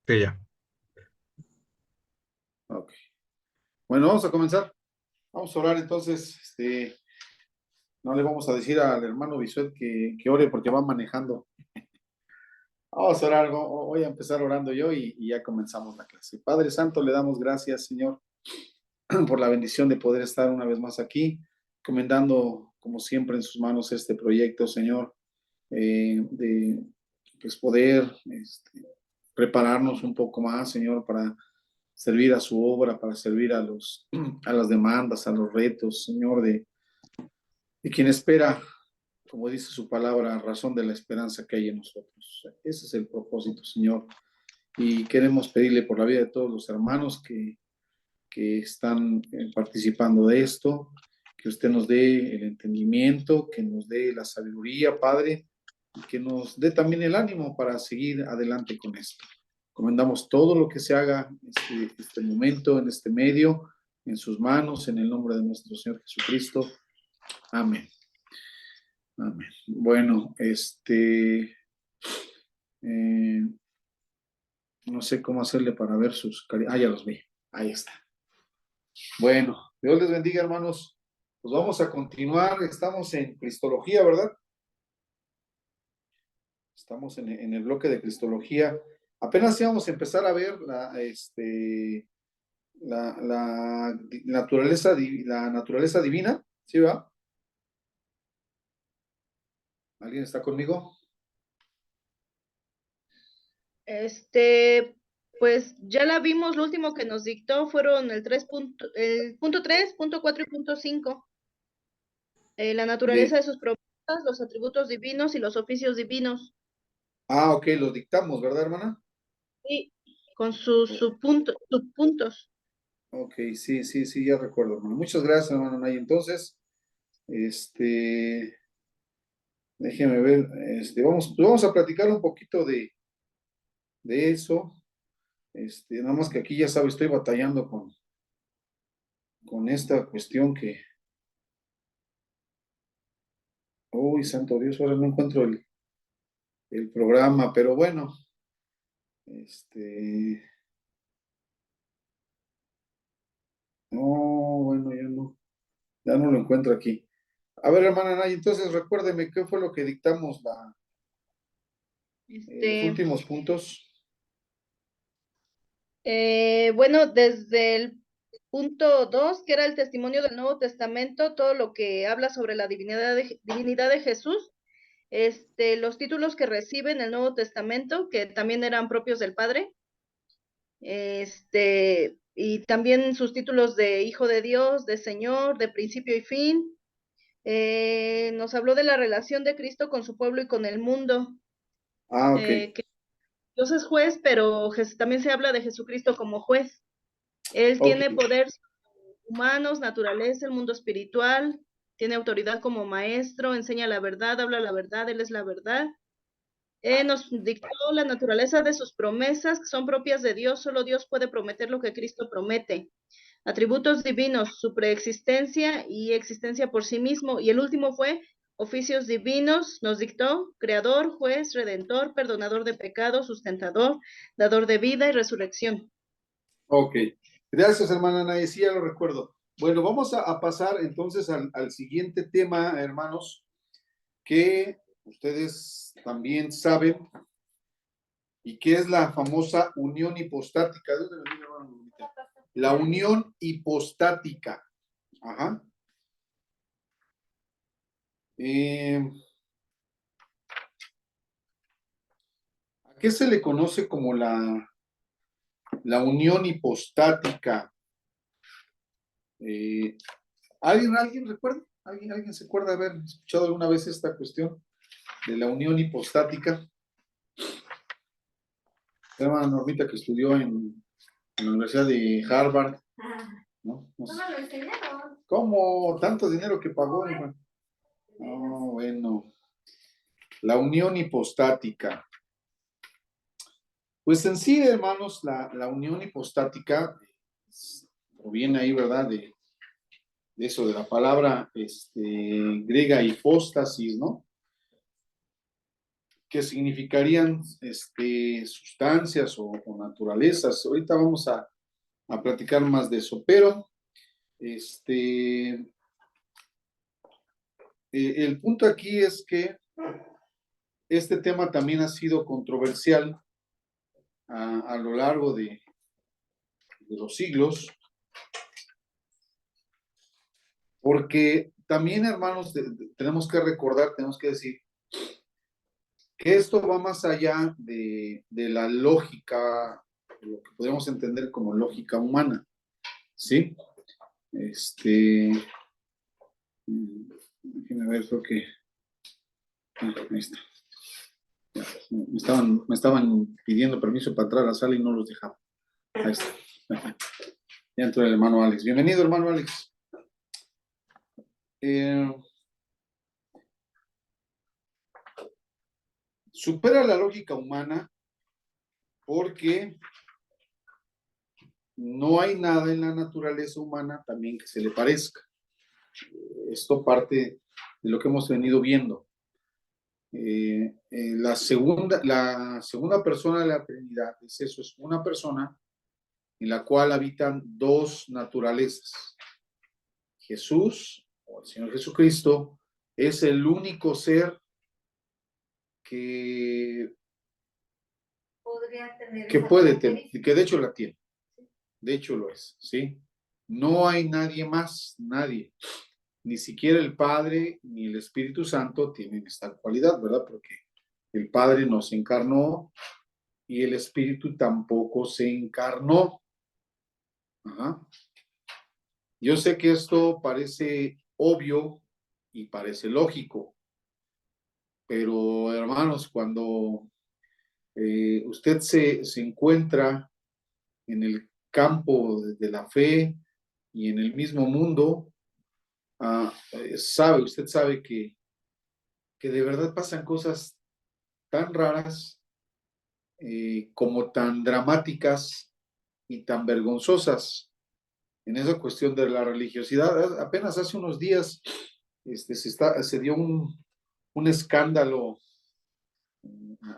Sí, ya. Ok. Bueno, vamos a comenzar. Vamos a orar entonces. No le vamos a decir al hermano Bisuet que ore porque va manejando. Vamos a orar. Voy a empezar orando yo y ya comenzamos la clase. Padre Santo, le damos gracias, Señor, por la bendición de poder estar una vez más aquí, comendando, como siempre, en sus manos este proyecto, Señor, de pues, poder prepararnos un poco más, Señor, para servir a su obra, para servir a las demandas, a los retos, Señor, de quien espera, como dice su palabra, a razón de la esperanza que hay en nosotros. Ese es el propósito, Señor. Y queremos pedirle por la vida de todos los hermanos que están participando de esto, que usted nos dé el entendimiento, que nos dé la sabiduría, Padre, y que nos dé también el ánimo para seguir adelante con esto. Comendamos todo lo que se haga este momento, en este medio, en sus manos, en el nombre de nuestro Señor Jesucristo. Amén. Amén. Bueno, no sé cómo hacerle para ver ya los vi. Ahí está. Bueno, Dios les bendiga, hermanos. Pues vamos a continuar. Estamos en Cristología, ¿verdad? Estamos en el bloque de Cristología. Apenas íbamos a empezar a ver la naturaleza divina, ¿sí va? ¿Alguien está conmigo? Este, pues ya la vimos, lo último que nos dictó fueron el punto 3, punto 4 y punto 5. La naturaleza De, de sus promesas, los atributos divinos y los oficios divinos. ok, lo dictamos, ¿verdad, hermana? Sí, con sus subpuntos. Ok, sí, sí, sí, ya recuerdo, hermano. Muchas gracias, hermano Nay. Entonces, déjeme ver, vamos a platicar un poquito de eso. Nada más que aquí ya sabe, estoy batallando con esta cuestión uy, santo Dios, ahora no encuentro el programa, pero bueno, no, bueno, ya no lo encuentro aquí. A ver, hermana Nay, entonces recuérdeme qué fue lo que dictamos los Este, últimos puntos. bueno, desde el punto 2, que era el testimonio del Nuevo Testamento, todo lo que habla sobre la divinidad de Jesús, los títulos que recibe en el Nuevo Testamento, que también eran propios del Padre, y también sus títulos de Hijo de Dios, de Señor, de principio y fin. Nos habló de la relación de Cristo con su pueblo y con el mundo, Ah, ok, que Dios es juez, pero también se habla de Jesucristo como juez. Él ok, tiene poder humanos, naturaleza, el mundo espiritual, tiene autoridad como maestro, enseña la verdad, habla la verdad, él es la verdad. Nos dictó la naturaleza de sus promesas, que son propias de Dios, solo Dios puede prometer lo que Cristo promete. Atributos divinos, su preexistencia y existencia por sí mismo. Y el último fue oficios divinos, nos dictó creador, juez, redentor, perdonador de pecados, sustentador, dador de vida y resurrección. ok. Gracias, hermana Nay, sí, ya lo recuerdo. Bueno, vamos a pasar entonces al siguiente tema, hermanos, que ustedes también saben, y que es la famosa unión hipostática. ¿De dónde viene, hermano? La unión hipostática. Ajá. Eh, ¿A qué se le conoce como la unión hipostática? Eh, ¿Alguien recuerda? ¿Alguien se acuerda de haber escuchado alguna vez esta cuestión de la unión hipostática? La hermana Normita que estudió en la Universidad de Harvard, ¿no? No sé. ¿Cómo? Tanto dinero que pagó, hermano. No, bueno. La unión hipostática. Pues en sí, hermanos, la unión hipostática proviene ahí, ¿verdad? De eso, de la palabra griega hipóstasis, ¿no? que significarían sustancias o naturalezas. Ahorita vamos a platicar más de eso, pero el punto aquí es que este tema también ha sido controversial a lo largo de los siglos, porque también, hermanos, tenemos que recordar, tenemos que decir que esto va más allá de la lógica, lo que podemos entender como lógica humana, ¿sí? Déjenme ver, creo que ahí está. Ya, me estaban pidiendo permiso para entrar a la sala y no los dejaba. Ahí está. Ya entró el hermano Alex. Bienvenido, hermano Alex. Supera la lógica humana porque no hay nada en la naturaleza humana también que se le parezca. Esto parte de lo que hemos venido viendo. La segunda persona de la Trinidad es eso, es una persona en la cual habitan dos naturalezas. Jesús, o el Señor Jesucristo, es el único ser que puede tener, que de hecho la tiene. De hecho lo es, ¿sí? No hay nadie más, nadie. Ni siquiera el Padre ni el Espíritu Santo tienen esta cualidad, ¿verdad? Porque el Padre no se encarnó y el Espíritu tampoco se encarnó. Ajá. Yo sé que esto parece obvio y parece lógico, pero hermanos, cuando usted se encuentra en el campo de la fe y en el mismo mundo, usted sabe que de verdad pasan cosas tan raras como tan dramáticas y tan vergonzosas en esa cuestión de la religiosidad. Apenas hace unos días se dio un escándalo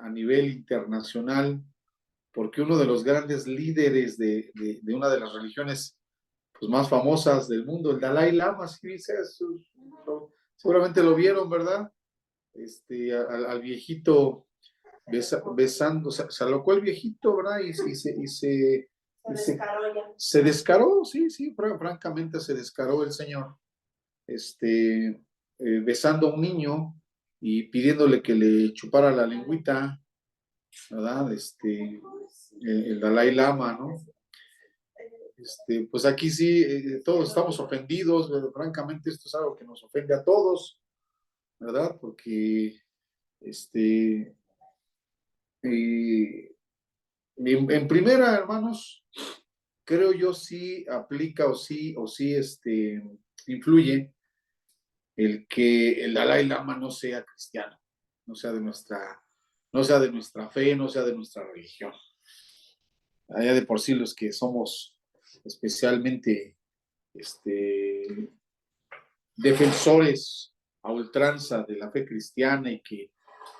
a nivel internacional porque uno de los grandes líderes de una de las religiones pues, más famosas del mundo, el Dalai Lama, ¿sí dice eso? Seguramente lo vieron, ¿verdad? Al viejito besando, se alocó el viejito, ¿verdad? Se descaró, sí, sí, francamente se descaró el señor, besando a un niño y pidiéndole que le chupara la lengüita, ¿verdad? El Dalai Lama, ¿no? Pues aquí sí, todos estamos ofendidos, francamente esto es algo que nos ofende a todos, ¿verdad? Porque, en primera, hermanos, creo yo sí aplica o sí, influye el que el Dalai Lama no sea cristiano, no sea de nuestra fe, no sea de nuestra religión. Allá de por sí los que somos especialmente defensores a ultranza de la fe cristiana y que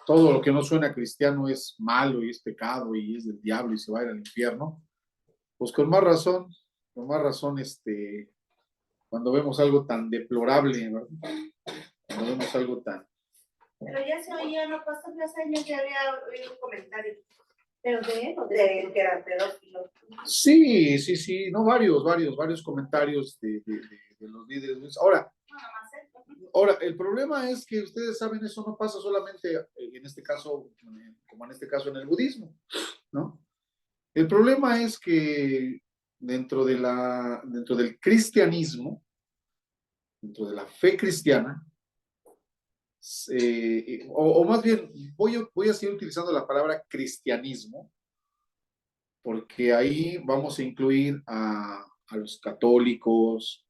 todo lo que no suena cristiano es malo y es pecado y es del diablo y se va a ir al infierno, pues con más razón, cuando vemos algo tan deplorable, ¿verdad? Cuando vemos algo tan... Pero ya se oía, no pasó 3 años, ya había oído un comentario. ¿Pero de él o de que era pedófilo? Sí, no, varios comentarios de los líderes. Ahora, el problema es que ustedes saben, eso no pasa solamente en este caso, como en este caso en el budismo, ¿no? El problema es que dentro del cristianismo, dentro de la fe cristiana, o más bien, voy a seguir utilizando la palabra cristianismo, porque ahí vamos a incluir a los católicos,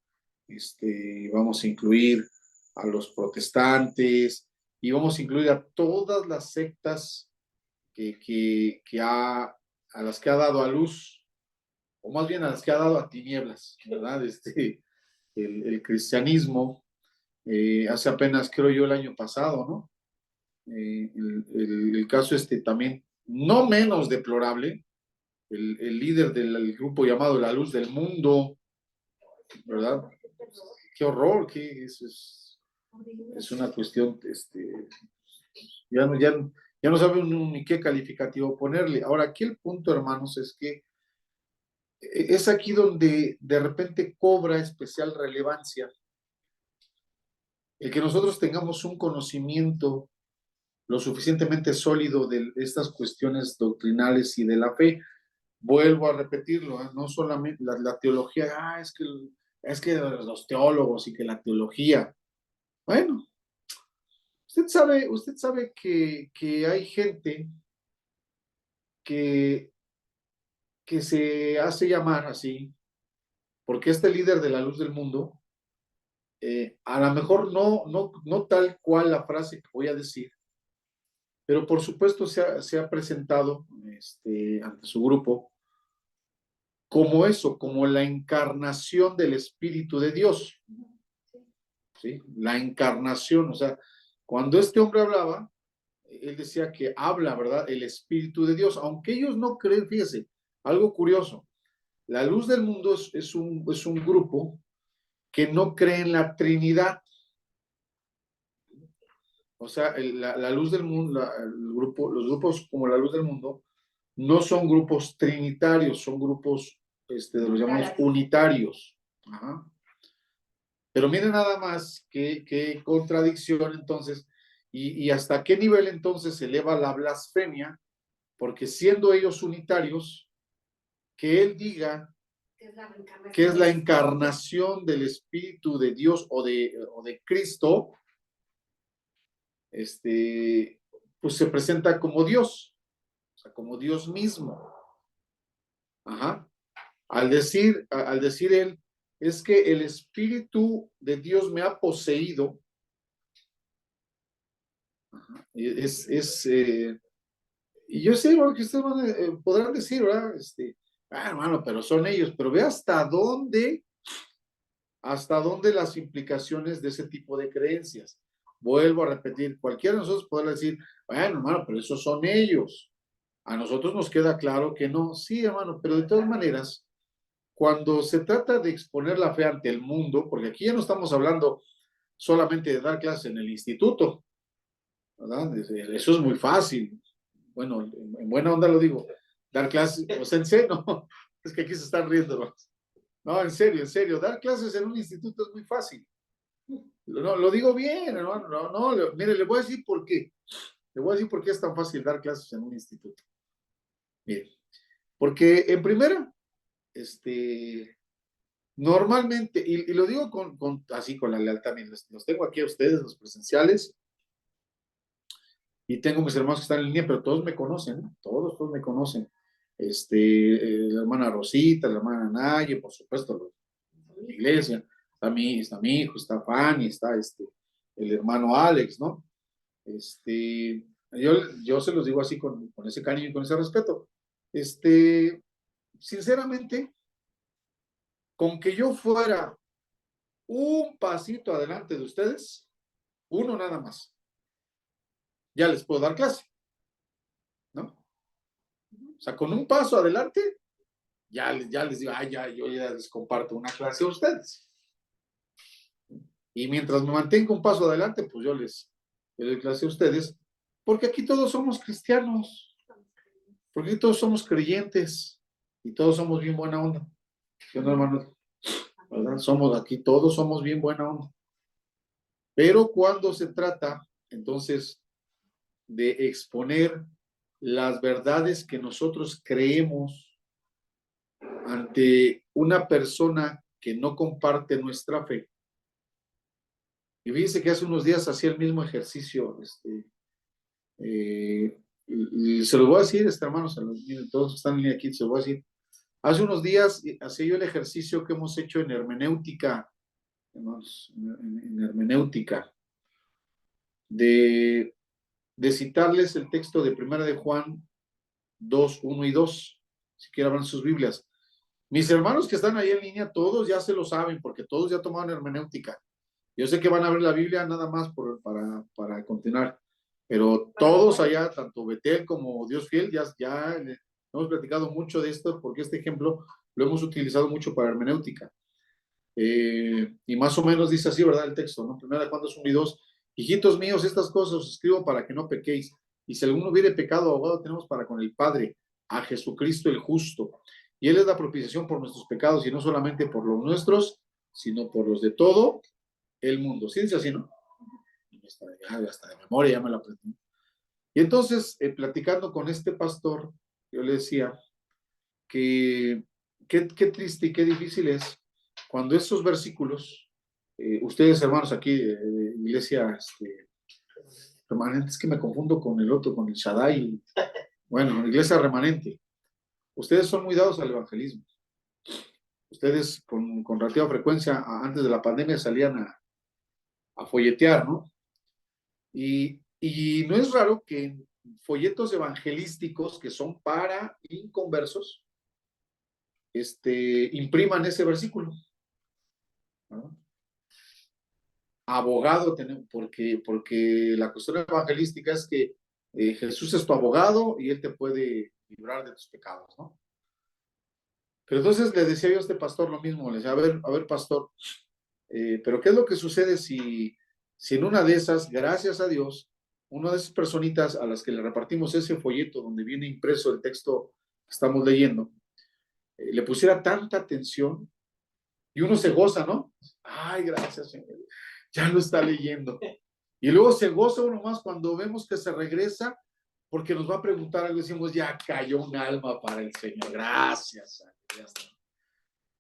vamos a incluir a los protestantes y vamos a incluir a todas las sectas a las que ha dado a luz, o más bien a las que ha dado a tinieblas, ¿verdad? El cristianismo, hace apenas, creo yo, el año pasado, ¿no? el caso también, no menos deplorable, el líder del grupo llamado La Luz del Mundo, ¿verdad? Qué horror, que eso es una cuestión, ya no sabe uno ni qué calificativo ponerle. Ahora, aquí el punto, hermanos, es que es aquí donde de repente cobra especial relevancia el que nosotros tengamos un conocimiento lo suficientemente sólido de estas cuestiones doctrinales y de la fe. Vuelvo a repetirlo, no solamente la teología, es que los teólogos y que la teología. Bueno, usted sabe que hay gente que se hace llamar así, porque este líder de La Luz del Mundo, a lo mejor no tal cual la frase que voy a decir, pero por supuesto se ha presentado ante su grupo como eso, como la encarnación del Espíritu de Dios. ¿Sí? La encarnación, o sea, cuando este hombre hablaba, él decía que habla, ¿verdad? El Espíritu de Dios, aunque ellos no creen, fíjese, algo curioso, La Luz del Mundo es un grupo que no cree en la Trinidad. O sea, la Luz del Mundo, los grupos como La Luz del Mundo, no son grupos trinitarios, son grupos, los llamamos unitarios. Ajá. Pero miren nada más qué contradicción entonces, y hasta qué nivel entonces se eleva la blasfemia, porque siendo ellos unitarios, que él diga que es la encarnación del Espíritu de Dios o de Cristo, pues se presenta como Dios, o sea, como Dios mismo. Ajá. Al decir él, es que el Espíritu de Dios me ha poseído. Ajá. Y yo sé, bueno, que ustedes podrán decir, ¿verdad? Hermano, pero son ellos, pero ve hasta dónde las implicaciones de ese tipo de creencias. Vuelvo a repetir, cualquiera de nosotros podrá decir, bueno, hermano, pero esos son ellos. A nosotros nos queda claro que no. Sí, hermano, pero de todas maneras, cuando se trata de exponer la fe ante el mundo, porque aquí ya no estamos hablando solamente de dar clases en el instituto, ¿verdad? Eso es muy fácil. Bueno, en buena onda lo digo, dar clases, pues en serio, no, es que aquí se están riendo. No, en serio, dar clases en un instituto es muy fácil. No, lo digo bien, mire, le voy a decir por qué. Le voy a decir por qué es tan fácil dar clases en un instituto. Mire, porque en primera, normalmente, y lo digo así con la lealtad, los tengo aquí a ustedes, los presenciales, y tengo mis hermanos que están en línea, pero todos me conocen, ¿no? Todos me conocen. La hermana Rosita, la hermana Naye, por supuesto, la iglesia, está mi hijo, está Fanny, está el hermano Alex, ¿no? Yo se los digo así con ese cariño y con ese respeto. Sinceramente, con que yo fuera un pasito adelante de ustedes, uno nada más, ya les puedo dar clase, ¿no? O sea, con un paso adelante, ya les digo, yo ya les comparto una clase a ustedes. Y mientras me mantenga un paso adelante, pues yo les doy clase a ustedes, porque aquí todos somos cristianos, porque aquí todos somos creyentes y todos somos bien buena onda. ¿Qué onda, hermano? ¿Verdad? Aquí todos somos bien buena onda. Pero cuando se trata, entonces, de exponer las verdades que nosotros creemos ante una persona que no comparte nuestra fe. Y fíjense que hace unos días hacía el mismo ejercicio, y se lo voy a decir, hermanos, todos están aquí, se lo voy a decir. Hace unos días hacía yo el ejercicio que hemos hecho en hermenéutica, hermanos, en hermenéutica, de citarles el texto de Primera de Juan 2, 1 y 2, si quieren abrir sus Biblias. Mis hermanos que están ahí en línea, todos ya se lo saben, porque todos ya tomaron hermenéutica. Yo sé que van a abrir la Biblia nada más para continuar. Pero todos allá, tanto Betel como Dios Fiel, ya hemos platicado mucho de esto, porque este ejemplo lo hemos utilizado mucho para hermenéutica. Y más o menos dice así, ¿verdad? El texto, ¿no? Primera Juan 2:1 y 2. Hijitos míos, estas cosas os escribo para que no pequéis. Y si alguno hubiere pecado, abogado tenemos para con el Padre, a Jesucristo el justo. Y Él es la propiciación por nuestros pecados, y no solamente por los nuestros, sino por los de todo el mundo. ¿Sí dice así, no? Hasta de memoria ya me la aprendí. Y entonces, platicando con este pastor, yo le decía que qué triste y qué difícil es cuando esos versículos, ustedes hermanos aquí de iglesia remanente, es que me confundo con el otro, con el Shaddai, bueno, iglesia remanente, ustedes son muy dados al evangelismo. Ustedes con relativa frecuencia, antes de la pandemia, salían a folletear, ¿no? Y no es raro que en folletos evangelísticos que son para inconversos, impriman ese versículo, ¿no? Abogado, porque la cuestión evangelística es que Jesús es tu abogado y Él te puede librar de tus pecados, ¿no? Pero entonces le decía yo a este pastor lo mismo, le decía, a ver, pastor, pero ¿qué es lo que sucede si en una de esas, gracias a Dios, una de esas personitas a las que le repartimos ese folleto donde viene impreso el texto que estamos leyendo, le pusiera tanta atención y uno se goza, ¿no? Ay, gracias, Señor, ya lo está leyendo. Y luego se goza uno más cuando vemos que se regresa porque nos va a preguntar algo y decimos, ya cayó un alma para el Señor, gracias. Ya está.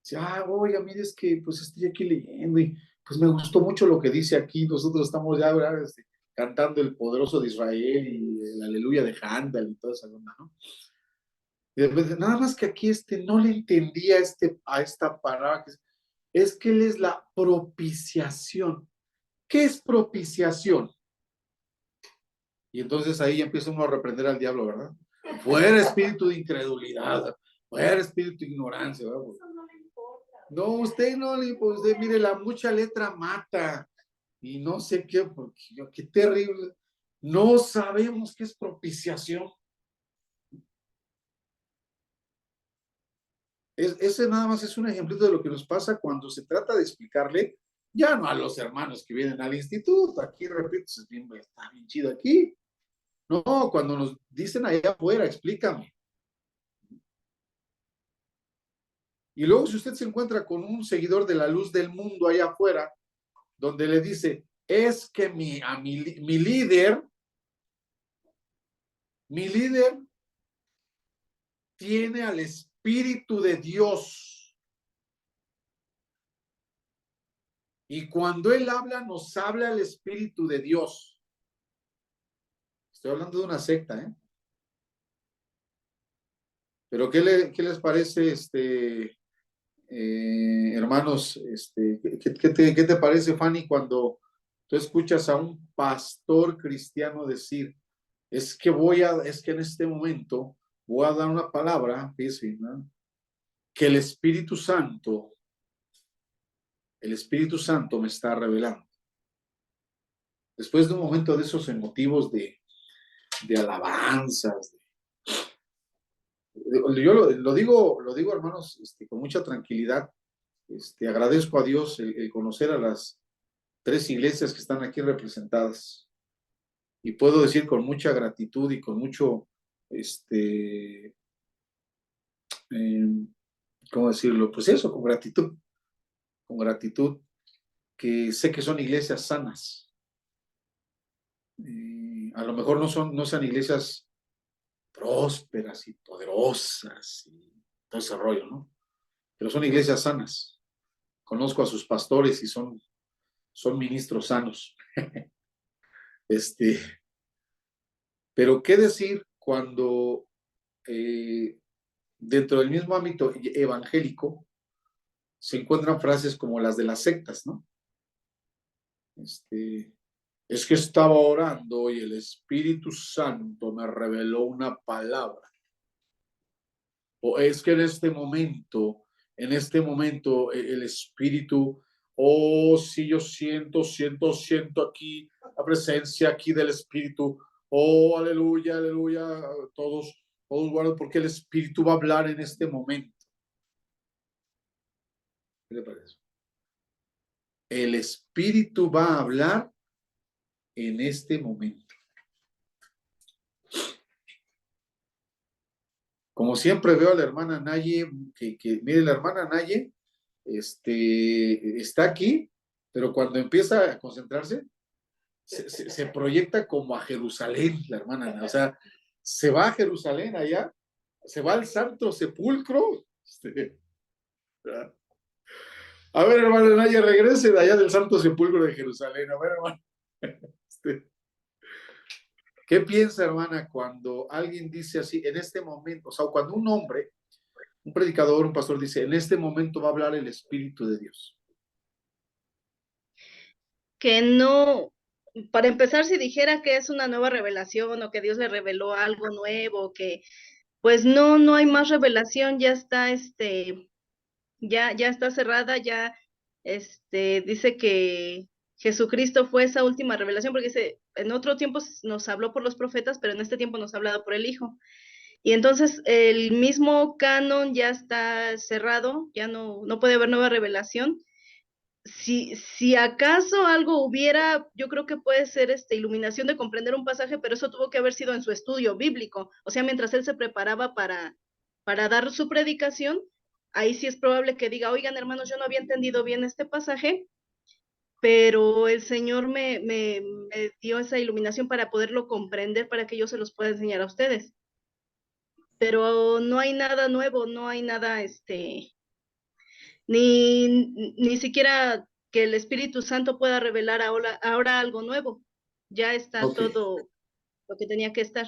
Dice, oiga, mire, es que pues estoy aquí leyendo y pues me gustó mucho lo que dice aquí. Nosotros estamos ya, ¿verdad? Cantando el poderoso de Israel y el aleluya de Handel y toda esa onda, ¿no? Y después, nada más que aquí no le entendía a esta palabra, es que Él es la propiciación. ¿Qué es propiciación? Y entonces ahí empieza uno a reprender al diablo, ¿verdad? Fuera espíritu de incredulidad, fuera espíritu de ignorancia, ¿verdad? No, usted no le importa, usted mire, la mucha letra mata y no sé qué, porque qué terrible. No sabemos qué es propiciación. Ese nada más es un ejemplito de lo que nos pasa cuando se trata de explicarle, ya no a los hermanos que vienen al instituto, aquí repito, está bien chido aquí. No, cuando nos dicen allá afuera, explícame. Y luego si usted se encuentra con un seguidor de la luz del mundo allá afuera, donde le dice, es que mi líder tiene al Espíritu de Dios. Y cuando Él habla, nos habla el Espíritu de Dios. Estoy hablando de una secta, ¿eh? Pero ¿qué les parece, hermanos? ¿Qué te parece, Fanny, cuando tú escuchas a un pastor cristiano decir, es que en este momento voy a dar una palabra, fíjense, ¿no? Que el Espíritu Santo me está revelando. Después de un momento de esos emotivos de alabanzas, yo lo digo, hermanos, con mucha tranquilidad. Agradezco a Dios el conocer a las 3 iglesias que están aquí representadas. Y puedo decir con mucha gratitud y con mucho, ¿cómo decirlo? Pues eso, con gratitud, que sé que son iglesias sanas. A lo mejor no sean iglesias prósperas y poderosas y todo ese rollo, ¿no? Pero son iglesias sanas. Conozco a sus pastores y son ministros sanos. Pero ¿qué decir cuando dentro del mismo ámbito evangélico se encuentran frases como las de las sectas, ¿no? Es que estaba orando y el Espíritu Santo me reveló una palabra. O es que en este momento el Espíritu, sí, yo siento aquí la presencia aquí del Espíritu. Oh, aleluya, aleluya. Todos guardan porque el Espíritu va a hablar en este momento. ¿Qué le parece? El Espíritu va a hablar en este momento. Como siempre veo a la hermana Naye, mire, la hermana Naye está aquí, pero cuando empieza a concentrarse, se proyecta como a Jerusalén, la hermana Naye. O sea, se va a Jerusalén allá, se va al Santo Sepulcro. A ver, hermana Naye, regrese de allá del Santo Sepulcro de Jerusalén. A ver, hermano. ¿Qué piensa, hermana, cuando alguien dice así, en este momento, o sea, cuando un hombre, un predicador, un pastor dice, en este momento va a hablar el Espíritu de Dios? Que no, para empezar, si dijera que es una nueva revelación o que Dios le reveló algo nuevo, que pues no hay más revelación, ya está, ya está cerrada, ya, dice que Jesucristo fue esa última revelación, porque dice, en otro tiempo nos habló por los profetas, pero en este tiempo nos ha hablado por el Hijo. Y entonces el mismo canon ya está cerrado, ya no puede haber nueva revelación. Si acaso algo hubiera, yo creo que puede ser iluminación de comprender un pasaje, pero eso tuvo que haber sido en su estudio bíblico. O sea, mientras él se preparaba para dar su predicación, ahí sí es probable que diga, oigan, hermanos, yo no había entendido bien este pasaje, pero el Señor me dio esa iluminación para poderlo comprender, para que yo se los pueda enseñar a ustedes. Pero no hay nada nuevo, no hay nada, ni siquiera que el Espíritu Santo pueda revelar ahora algo nuevo. Ya está Ok. todo lo que tenía que estar.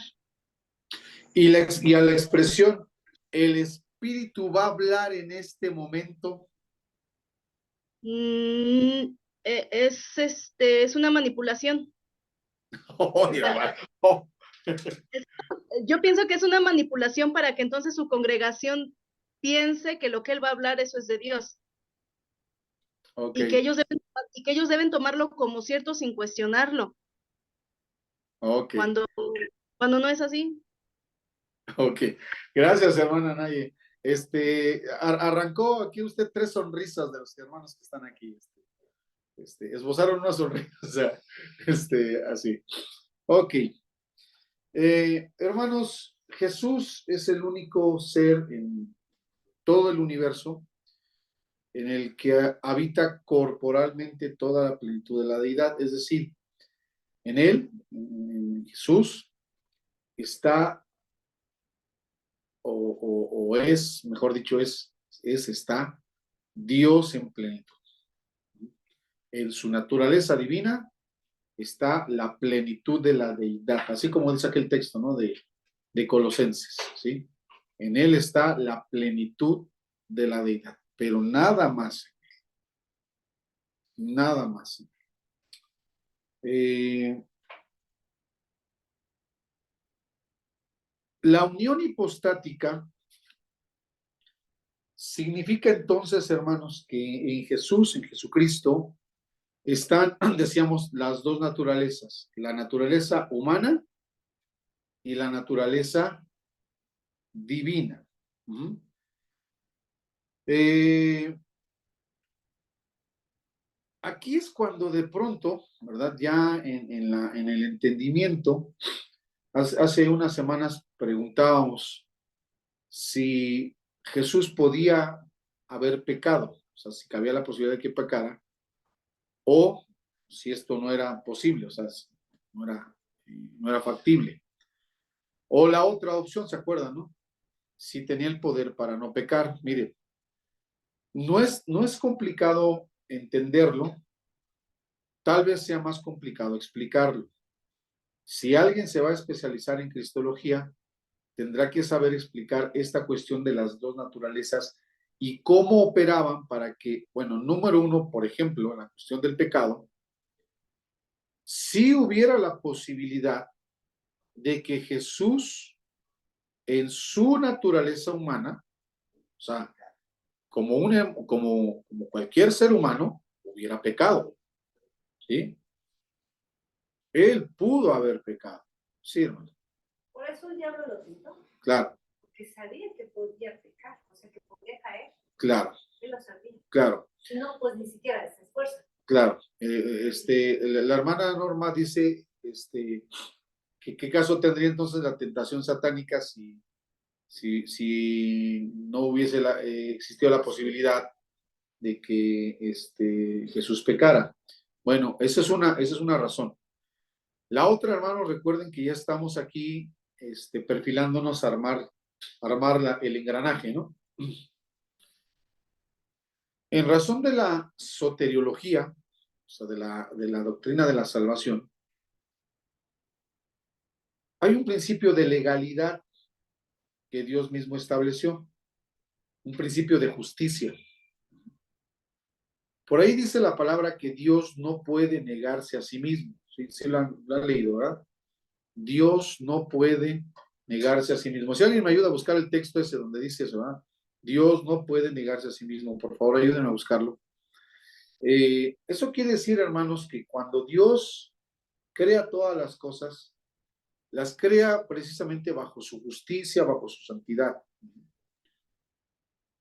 Y a la expresión, el Espíritu va a hablar en este momento. Es una manipulación. Oh, O sea, hermano. Oh. yo pienso que es una manipulación para que entonces su congregación piense que lo que él va a hablar, eso es de Dios. Ok, Y que ellos deben tomarlo como cierto sin cuestionarlo, ok, cuando no es así. ok. Gracias, hermana Naye. Arrancó aquí usted 3 sonrisas de los hermanos que están aquí. Esbozaron una sonrisa, o sea, así. Ok. Hermanos, Jesús es el único ser en todo el universo en el que habita corporalmente toda la plenitud de la deidad, es decir, en él, en Jesús, está o es, mejor dicho, está Dios en plenitud. En su naturaleza divina está la plenitud de la deidad, así como dice aquel texto, ¿no? De Colosenses, ¿sí? En él está la plenitud de la deidad, pero nada más, nada más. La unión hipostática significa entonces, hermanos, que en Jesús, en Jesucristo, están, decíamos, las dos naturalezas, la naturaleza humana y la naturaleza divina. Aquí es cuando de pronto, ¿verdad? Ya en el entendimiento, hace unas semanas preguntábamos si Jesús podía haber pecado, o sea, si cabía la posibilidad de que pecara, o si esto no era posible, o sea, no era factible. O la otra opción, ¿se acuerdan, no? Si tenía el poder para no pecar. Mire, no es complicado entenderlo, tal vez sea más complicado explicarlo. Si alguien se va a especializar en cristología, tendrá que saber explicar esta cuestión de las dos naturalezas y cómo operaban para que, bueno, número uno, por ejemplo, en la cuestión del pecado, si hubiera la posibilidad de que Jesús, en su naturaleza humana, o sea, como cualquier ser humano, hubiera pecado, ¿sí? Él pudo haber pecado. Sí, hermano. Por eso el diablo lo tentó. Claro. Porque sabía que podía pecar, o sea, que podía caer. Claro. Él lo sabía. Claro. No, pues ni siquiera se esfuerza. Claro. La hermana Norma dice, ¿qué caso tendría entonces la tentación satánica si no hubiese existido la posibilidad de que Jesús pecara? Bueno, esa es una razón. La otra, hermanos, recuerden que ya estamos aquí perfilándonos a armar el engranaje, ¿no? En razón de la soteriología, o sea, de la doctrina de la salvación, hay un principio de legalidad que Dios mismo estableció, un principio de justicia. Por ahí dice la palabra que Dios no puede negarse a sí mismo. Sí lo han leído, ¿verdad? Dios no puede negarse a sí mismo. Si alguien me ayuda a buscar el texto ese donde dice eso, ¿verdad? Dios no puede negarse a sí mismo. Por favor, ayúdenme a buscarlo. Eso quiere decir, hermanos, que cuando Dios crea todas las cosas, las crea precisamente bajo su justicia, bajo su santidad.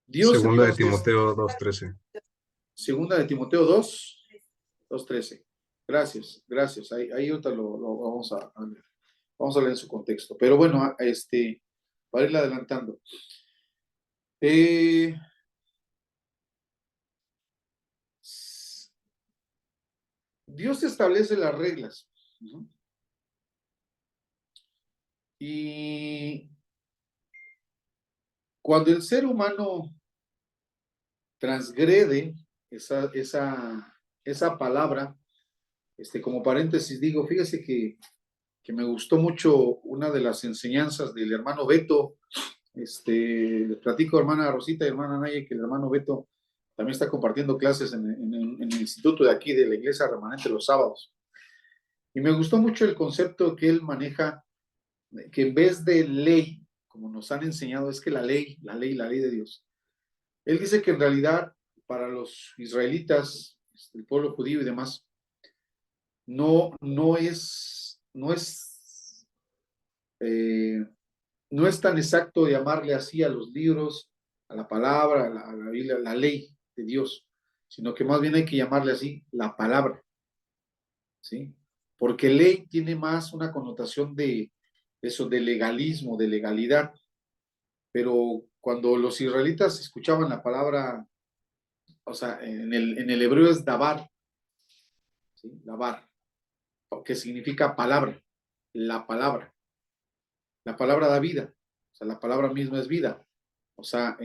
Dios Segunda de entonces, Timoteo 2:13. segunda de Timoteo 2:13. Gracias. Ahí ahorita lo vamos a leer. Vamos a leer en su contexto. Pero bueno, para irle adelantando. Dios establece las reglas, ¿no? Y cuando el ser humano transgrede esa palabra, como paréntesis digo, fíjese que me gustó mucho una de las enseñanzas del hermano Beto. Les platico, hermana Rosita y hermana Naya, que el hermano Beto también está compartiendo clases en el instituto de aquí de la Iglesia Remanente los sábados. Y me gustó mucho el concepto que él maneja, que en vez de ley, como nos han enseñado, es que la ley de Dios. Él dice que en realidad para los israelitas, el pueblo judío y demás, no es tan exacto llamarle así a los libros, a la palabra, a la Biblia, la ley de Dios, sino que más bien hay que llamarle así la palabra, ¿sí? Porque ley tiene más una connotación de eso, de legalismo, de legalidad, pero cuando los israelitas escuchaban la palabra, o sea, en el hebreo es dabar, ¿sí? Dabar, que significa palabra, la palabra da vida, o sea, la palabra misma es vida. O sea,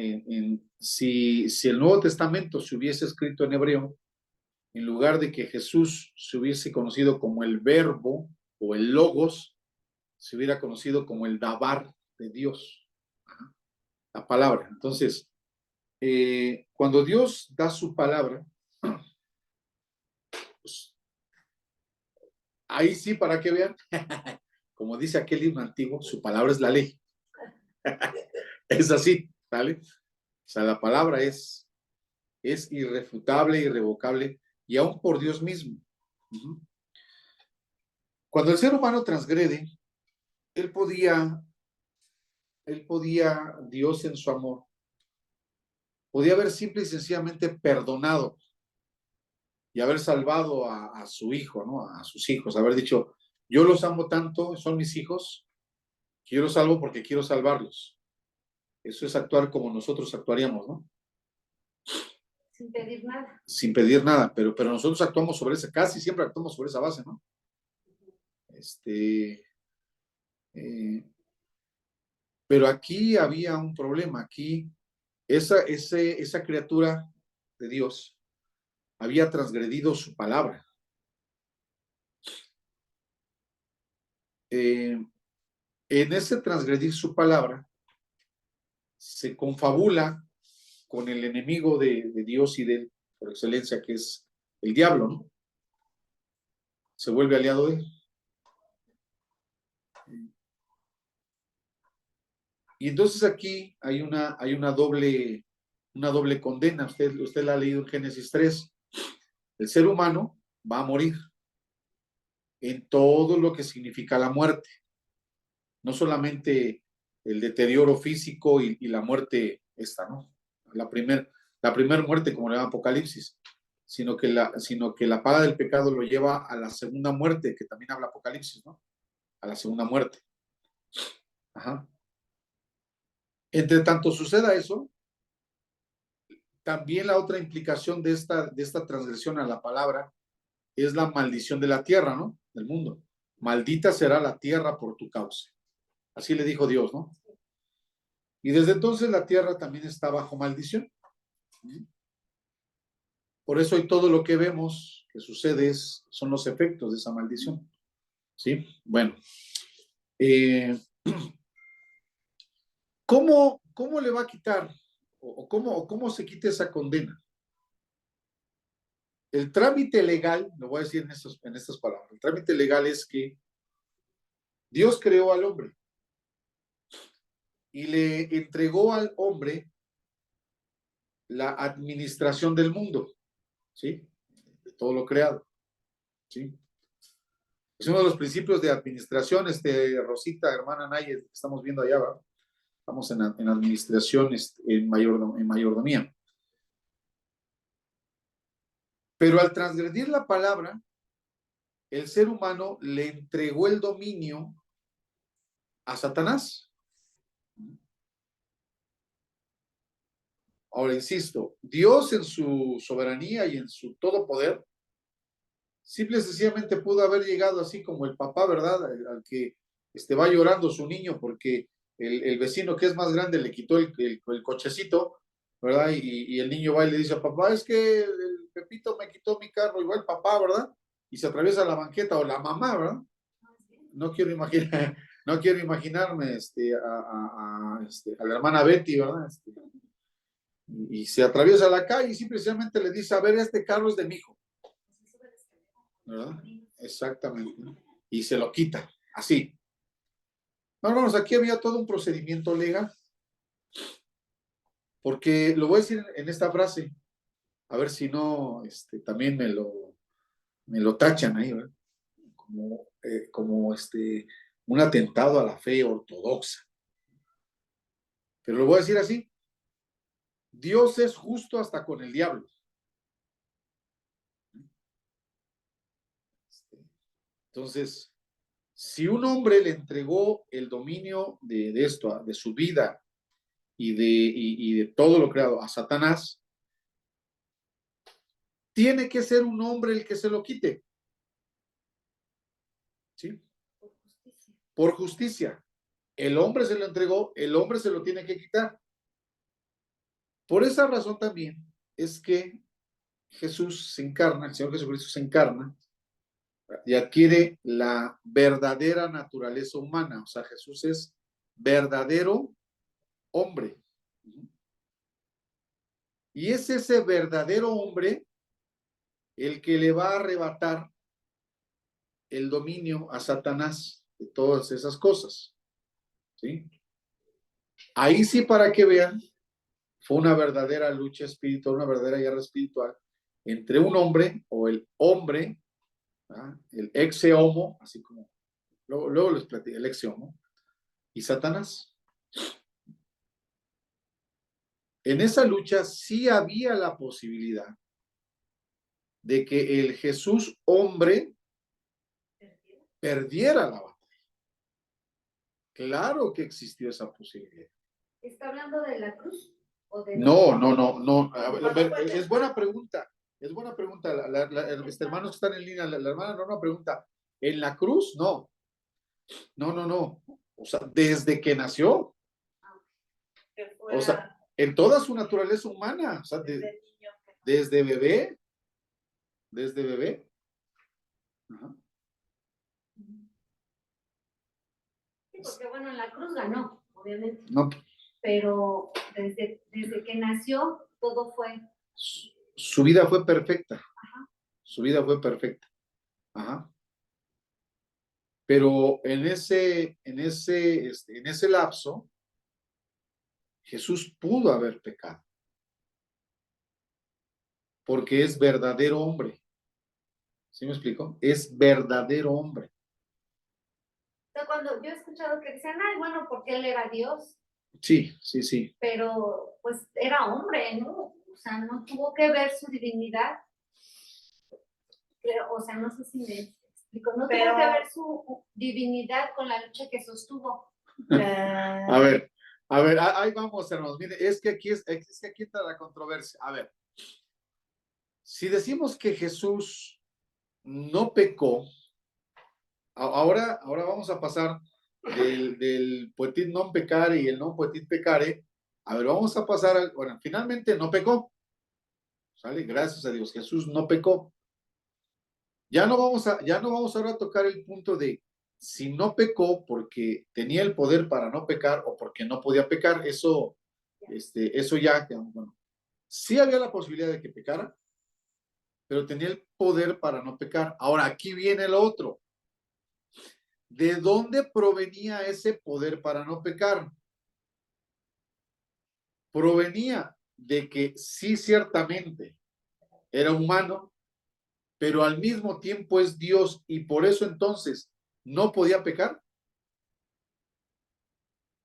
si el Nuevo Testamento se hubiese escrito en hebreo, en lugar de que Jesús se hubiese conocido como el verbo o el logos, se hubiera conocido como el dabar de Dios, la palabra. Entonces, cuando Dios da su palabra, pues, ahí sí, para que vean, como dice aquel himno antiguo, su palabra es la ley. Es así, ¿vale? O sea, la palabra es irrefutable, irrevocable, y aún por Dios mismo. Cuando el ser humano transgrede, él podía, Dios en su amor, podía haber simple y sencillamente perdonado y haber salvado a su hijo, ¿no? A sus hijos, haber dicho, yo los amo tanto, son mis hijos, que yo los salvo porque quiero salvarlos. Eso es actuar como nosotros actuaríamos, ¿no? Sin pedir nada. Sin pedir nada, pero nosotros actuamos sobre esa, casi siempre actuamos sobre esa base, ¿no? Pero aquí había un problema. Aquí esa criatura de Dios había transgredido su palabra. En ese transgredir su palabra se confabula con el enemigo de Dios y de él, por excelencia, que es el diablo, ¿no? Se vuelve aliado de él. Y entonces aquí hay una doble condena. Usted la ha leído en Génesis 3. El ser humano va a morir en todo lo que significa la muerte. No solamente el deterioro físico y la muerte esta, ¿no? La primer muerte, como le llama Apocalipsis, sino que la paga del pecado lo lleva a la segunda muerte, que también habla Apocalipsis, ¿no? A la segunda muerte. Ajá. Entre tanto suceda eso, también la otra implicación de esta transgresión a la palabra es la maldición de la tierra, ¿no? Del mundo. Maldita será la tierra por tu causa. Así le dijo Dios, ¿no? Y desde entonces la tierra también está bajo maldición. Por eso hoy todo lo que vemos que sucede son los efectos de esa maldición. ¿Sí? Bueno. ¿Cómo le va a quitar o cómo se quita esa condena? El trámite legal, lo voy a decir en estas palabras, el trámite legal es que Dios creó al hombre y le entregó al hombre la administración del mundo, ¿sí? De todo lo creado, ¿sí? Es uno de los principios de administración, Rosita, hermana Naya, que estamos viendo allá, ¿verdad? Estamos en administración, en mayordomía. Pero al transgredir la palabra, el ser humano le entregó el dominio a Satanás. Ahora, insisto, Dios en su soberanía y en su todo poder, simple y sencillamente pudo haber llegado así como el papá, ¿verdad? Al que va llorando su niño porque el vecino que es más grande le quitó el cochecito, ¿verdad? Y el niño va y le dice a papá, es que el Pepito me quitó mi carro, igual papá, ¿verdad? Y se atraviesa la banqueta o la mamá, ¿verdad? No quiero imaginar, no quiero imaginarme a la hermana Betty, ¿verdad? Y se atraviesa la calle y simplemente le dice, a ver, este carro es de mi hijo, ¿verdad? Exactamente. Y se lo quita, así. No, hermanos, aquí había todo un procedimiento legal, porque lo voy a decir en esta frase, a ver si no, también me lo tachan ahí, ¿verdad? Como un atentado a la fe ortodoxa. Pero lo voy a decir así, Dios es justo hasta con el diablo. Entonces, si un hombre le entregó el dominio de esto, de su vida y de todo lo creado a Satanás, tiene que ser un hombre el que se lo quite. ¿Sí? Por justicia. El hombre se lo entregó, el hombre se lo tiene que quitar. Por esa razón también es que Jesús se encarna, el Señor Jesucristo se encarna y adquiere la verdadera naturaleza humana. O sea, Jesús es verdadero hombre. Y es ese verdadero hombre el que le va a arrebatar el dominio a Satanás de todas esas cosas. ¿Sí? Ahí sí, para que vean, fue una verdadera lucha espiritual, una verdadera guerra espiritual entre un hombre o el hombre, ¿verdad? El ex homo, así como luego les platico, el ex homo, y Satanás. En esa lucha sí había la posibilidad de que el Jesús hombre perdiera la batalla. Claro que existió esa posibilidad. ¿Está hablando de la cruz? ¿O de No. A ver, es buena pregunta. Es buena pregunta. Hermanos que están en línea, la hermana Norma pregunta, ¿en la cruz? No. No. O sea, desde que nació. O sea, en toda su naturaleza humana. O sea, desde bebé. Desde bebé. Ajá. Sí, porque bueno, en la cruz ganó, obviamente. No. Pero desde que nació, todo fue. Su vida fue perfecta. Ajá. Su vida fue perfecta. Ajá. Pero en ese lapso, Jesús pudo haber pecado. Porque es verdadero hombre. ¿Sí me explico? Es verdadero hombre. sea, cuando yo he escuchado que dicen, ay, bueno, porque él era Dios, Sí, sí, sí. pero pues era hombre, ¿no? O sea, no tuvo que ver su divinidad. Pero, o sea, no sé si me explico, no tuvo que ver su divinidad con la lucha que sostuvo. A ver, ahí vamos, hermanos. Mire, es que aquí está la controversia. A ver, si decimos que Jesús no pecó, ahora vamos a pasar del poetit non pecare y el non poetit pecare. A ver, vamos a pasar al, bueno, finalmente no pecó. ¿Sale? Gracias a Dios, Jesús no pecó. Ya no vamos ahora a tocar el punto de si no pecó porque tenía el poder para no pecar o porque no podía pecar. Eso ya, bueno, sí había la posibilidad de que pecara, pero tenía el poder para no pecar. Ahora, aquí viene lo otro. ¿De dónde provenía ese poder para no pecar? Provenía de que sí, ciertamente, era humano, pero al mismo tiempo es Dios y por eso entonces no podía pecar.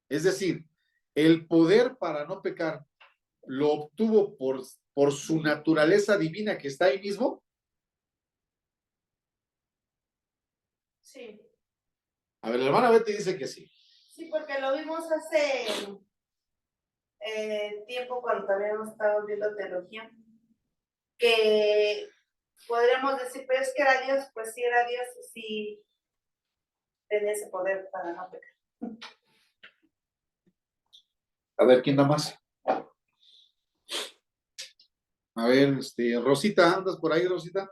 Es decir, el poder para no pecar lo obtuvo por su naturaleza divina que está ahí mismo. Sí. A ver, la hermana Betty dice que sí. Sí, porque lo vimos hace tiempo cuando también estábamos viendo teología, que podríamos decir, pero es que era Dios, pues sí era Dios y sí tenía ese poder para no pecar. A ver, ¿quién da más? A ver, Rosita, ¿andas por ahí, Rosita?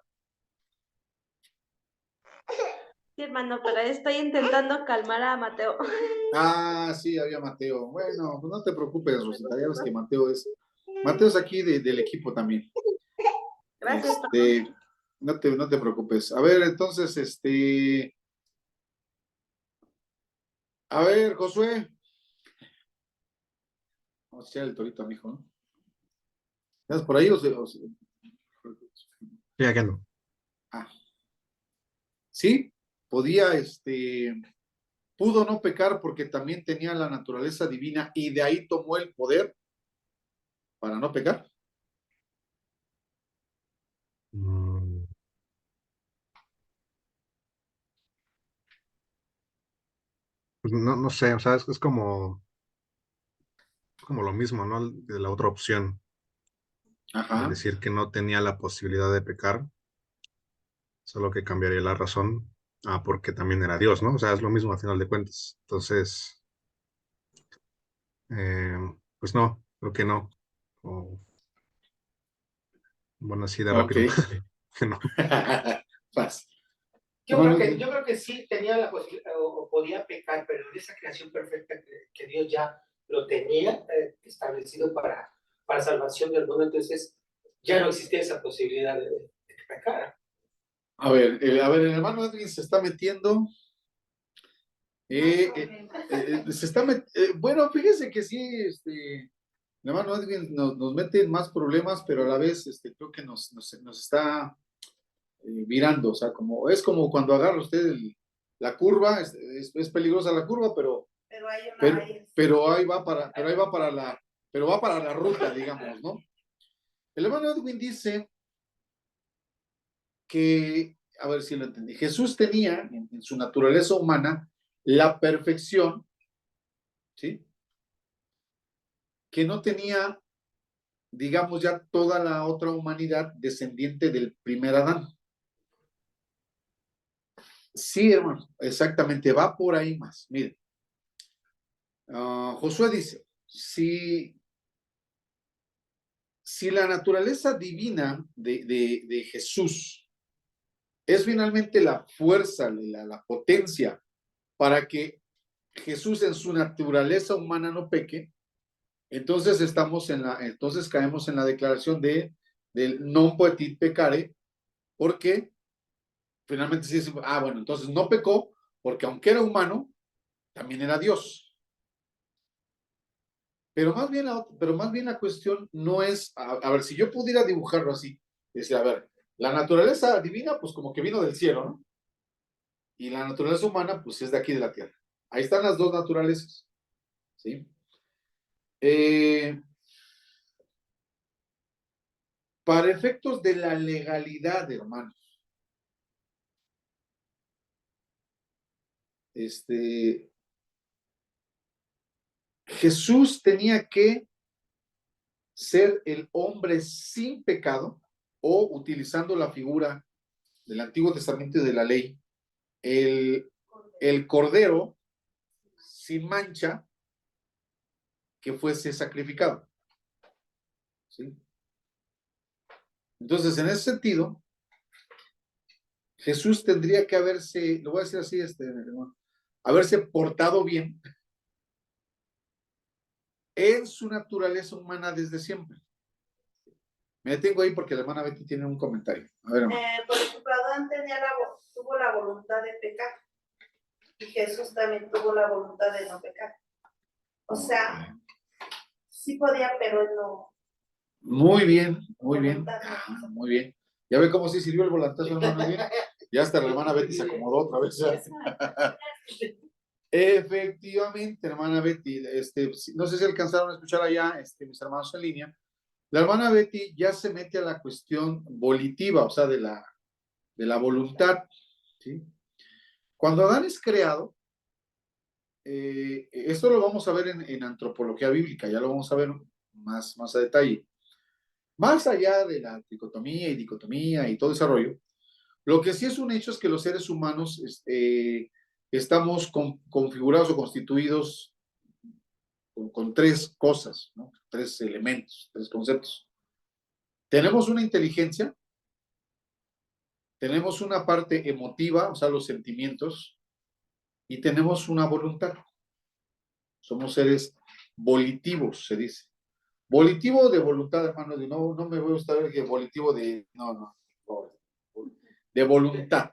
Sí, hermano, pero estoy intentando calmar a Mateo. Ah, sí, había Mateo. Bueno, pues no te preocupes, Rosita, ya ves que Mateo es aquí del equipo también. Gracias, No te preocupes. A ver, entonces, a ver, Josué. Vamos a echar el torito a mi hijo, ¿no? ¿Estás por ahí Sí, acá no. Ah. Sí, podía, pudo no pecar porque también tenía la naturaleza divina y de ahí tomó el poder para no pecar. Mm, Pues no sé, o sea, es como lo mismo, ¿no? De la otra opción, de Ajá. decir que no tenía la posibilidad de pecar, solo que cambiaría la razón a porque también era Dios, ¿no? O sea, es lo mismo a final de cuentas. Entonces, eh, pues no, creo que no. O, bueno, así de Ok. rápido, que no. Paz. Yo creo que sí tenía la posibilidad o podía pecar, pero en esa creación perfecta que Dios ya lo tenía establecido para salvación del mundo, entonces ya no existía esa posibilidad de que pecara. A ver, el hermano Edwin se está metiendo. Bueno, fíjese que sí, el hermano Edwin nos mete en más problemas, pero a la vez creo que nos está virando, o sea, es como cuando agarra usted la curva, es peligrosa la curva, pero ahí va para la ruta, digamos, ¿no? El hermano Edwin dice que, a ver si lo entendí, Jesús tenía en su naturaleza humana la perfección, ¿sí? Que no tenía, digamos, ya toda la otra humanidad descendiente del primer Adán. Sí, hermano, exactamente, va por ahí más. Miren, Josué dice, si la naturaleza divina de Jesús es finalmente la fuerza, la potencia para que Jesús en su naturaleza humana no peque, entonces entonces caemos en la declaración del non poetit pecare, porque finalmente sí dice, bueno, entonces no pecó, porque aunque era humano, también era Dios. Pero más bien la cuestión no es, a ver, si yo pudiera dibujarlo así, decir, a ver, la naturaleza divina, pues como que vino del cielo, ¿no? y la naturaleza humana, pues es de aquí de la tierra. Ahí están las dos naturalezas, ¿sí? Para efectos de la legalidad, hermanos, Jesús tenía que ser el hombre sin pecado, o utilizando la figura del Antiguo Testamento y de la ley, el cordero sin mancha que fuese sacrificado, ¿sí? Entonces, en ese sentido, Jesús tendría que haberse, lo voy a decir así, haberse portado bien en su naturaleza humana desde siempre. Me detengo ahí porque la hermana Betty tiene un comentario. A ver, hermano. Por ejemplo, Adán tuvo la voluntad de pecar y Jesús también tuvo la voluntad de no pecar. O sea, sí podía, pero él no. Muy bien, muy bien. Muy bien. Ya ve cómo sí sirvió el volantazo, hermano. Bien. Ya hasta la hermana Betty se acomodó otra vez. Efectivamente, hermana Betty, no sé si alcanzaron a escuchar allá, mis hermanos en línea. La hermana Betty ya se mete a la cuestión volitiva, o sea, de la voluntad, ¿sí? Cuando Adán es creado, esto lo vamos a ver en antropología bíblica, ya lo vamos a ver más a detalle. Más allá de la tricotomía y dicotomía y todo ese rollo, lo que sí es un hecho es que los seres humanos estamos configurados o constituidos con tres cosas, ¿no? Tres elementos, tres conceptos. Tenemos una inteligencia, tenemos una parte emotiva, o sea, los sentimientos, y tenemos una voluntad. Somos seres volitivos, se dice. Volitivo de voluntad, hermano, no me voy a gustar que volitivo de, no, de voluntad.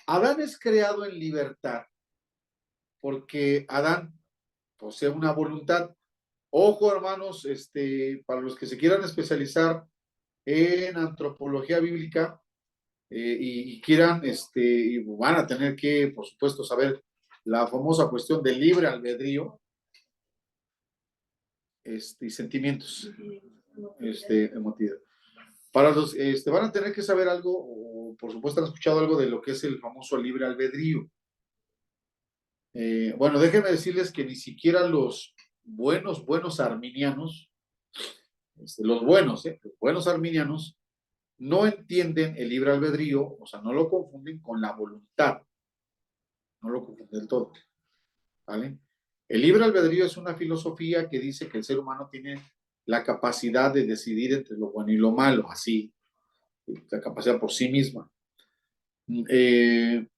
Adán es creado en libertad porque Adán posee una voluntad. Ojo, hermanos, para los que se quieran especializar en antropología bíblica y quieran, y van a tener que, por supuesto, saber la famosa cuestión del libre albedrío, y sentimientos, emotivos. Para los, van a tener que saber algo, o por supuesto han escuchado algo de lo que es el famoso libre albedrío. Bueno, déjenme decirles que ni siquiera los buenos arminianos, los buenos arminianos, no entienden el libre albedrío, o sea, no lo confunden con la voluntad, no lo confunden del todo, ¿vale? El libre albedrío es una filosofía que dice que el ser humano tiene la capacidad de decidir entre lo bueno y lo malo, así, la capacidad por sí misma. El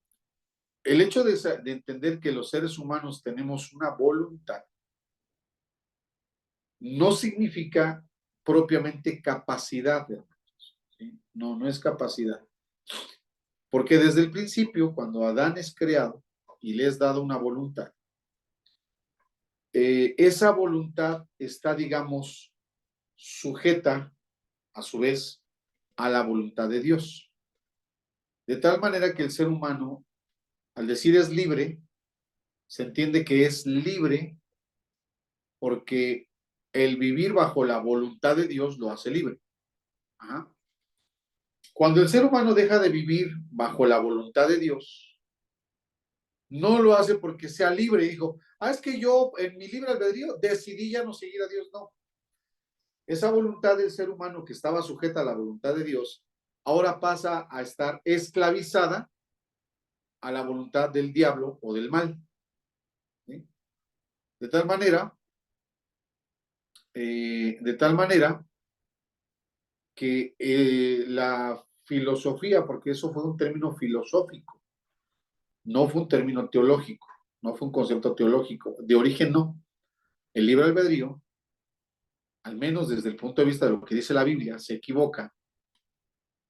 hecho de entender que los seres humanos tenemos una voluntad no significa propiamente capacidad, ¿sí? No es capacidad. Porque desde el principio, cuando Adán es creado y le es dado una voluntad, esa voluntad está, digamos, sujeta, a su vez, a la voluntad de Dios. De tal manera que el ser humano, al decir es libre, se entiende que es libre porque el vivir bajo la voluntad de Dios lo hace libre. Ajá. Cuando el ser humano deja de vivir bajo la voluntad de Dios, no lo hace porque sea libre. Dijo, es que yo en mi libre albedrío decidí ya no seguir a Dios. No. Esa voluntad del ser humano que estaba sujeta a la voluntad de Dios, ahora pasa a estar esclavizada a la voluntad del diablo o del mal. ¿Sí? De tal manera que la filosofía, porque eso fue un término filosófico, no fue un término teológico, no fue un concepto teológico, de origen no. El libre albedrío, al menos desde el punto de vista de lo que dice la Biblia, se equivoca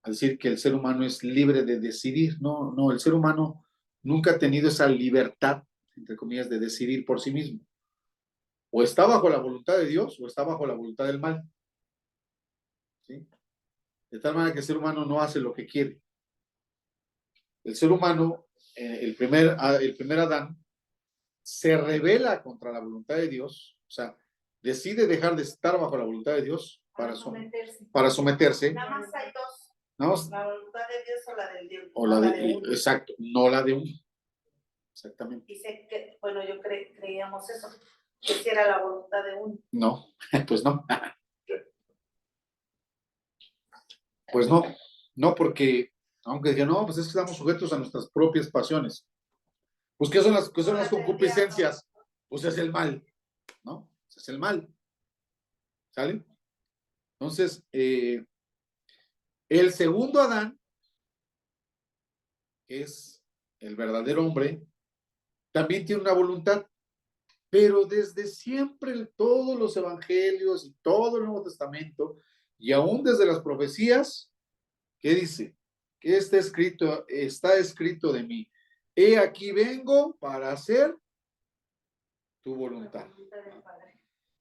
al decir que el ser humano es libre de decidir. No, el ser humano nunca ha tenido esa libertad, entre comillas, de decidir por sí mismo. O está bajo la voluntad de Dios o está bajo la voluntad del mal. ¿Sí? De tal manera que el ser humano no hace lo que quiere. El ser humano, el primer Adán, se rebela contra la voluntad de Dios, o sea, decide dejar de estar bajo la voluntad de Dios para someterse. Nada más hay dos, Nada más, la voluntad de Dios o la del Dios. o la de, exacto, no la de uno. Exactamente. Dice que, bueno, yo creíamos eso, que si era la voluntad de uno. No, pues no. Pues no, no, porque, aunque digan, no, pues es que estamos sujetos a nuestras propias pasiones. Pues, qué son las concupiscencias? Pues es el mal, ¿no? Es el mal. ¿Sale? Entonces, el segundo Adán, que es el verdadero hombre, también tiene una voluntad, pero desde siempre todos los evangelios y todo el Nuevo Testamento, y aún desde las profecías, ¿qué dice? Que está escrito de mí. He aquí vengo para hacer tu voluntad.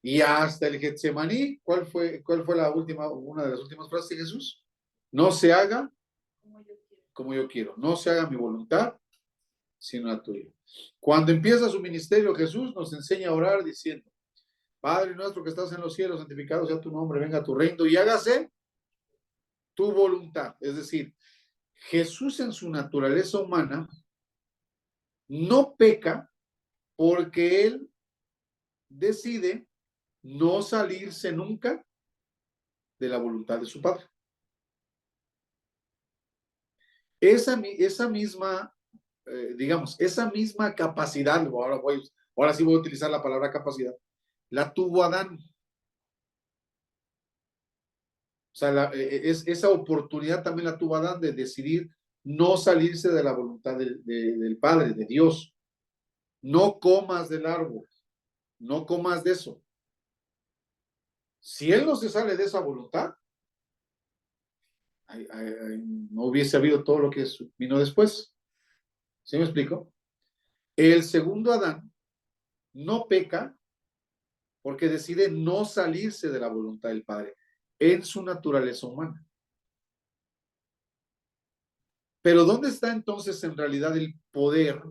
Y hasta el Getsemaní, ¿cuál fue una de las últimas frases de Jesús? No se haga como yo quiero. No se haga mi voluntad, sino la tuya. Cuando empieza su ministerio, Jesús nos enseña a orar diciendo, Padre nuestro que estás en los cielos, santificado sea tu nombre, venga tu reino y hágase tu voluntad. Es decir, Jesús en su naturaleza humana no peca porque él decide no salirse nunca de la voluntad de su Padre. Esa misma, digamos, esa misma capacidad, ahora sí voy a utilizar la palabra capacidad, la tuvo Adán. O sea, esa oportunidad también la tuvo Adán de decidir no salirse de la voluntad del Padre, de Dios. No comas del árbol, no comas de eso. Si él no se sale de esa voluntad, no hubiese habido todo lo que vino después. ¿Sí me explico? El segundo Adán no peca porque decide no salirse de la voluntad del Padre en su naturaleza humana. Pero ¿dónde está entonces en realidad el poder?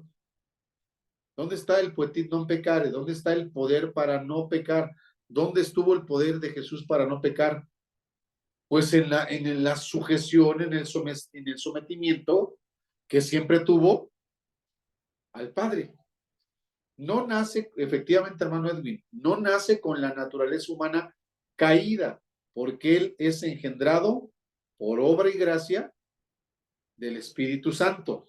¿Dónde está el poetit non pecare? ¿Dónde está el poder para no pecar? ¿Dónde estuvo el poder de Jesús para no pecar? Pues en la sujeción, en el sometimiento que siempre tuvo al Padre. No nace, efectivamente, hermano Edwin, no nace con la naturaleza humana caída, porque él es engendrado por obra y gracia del Espíritu Santo.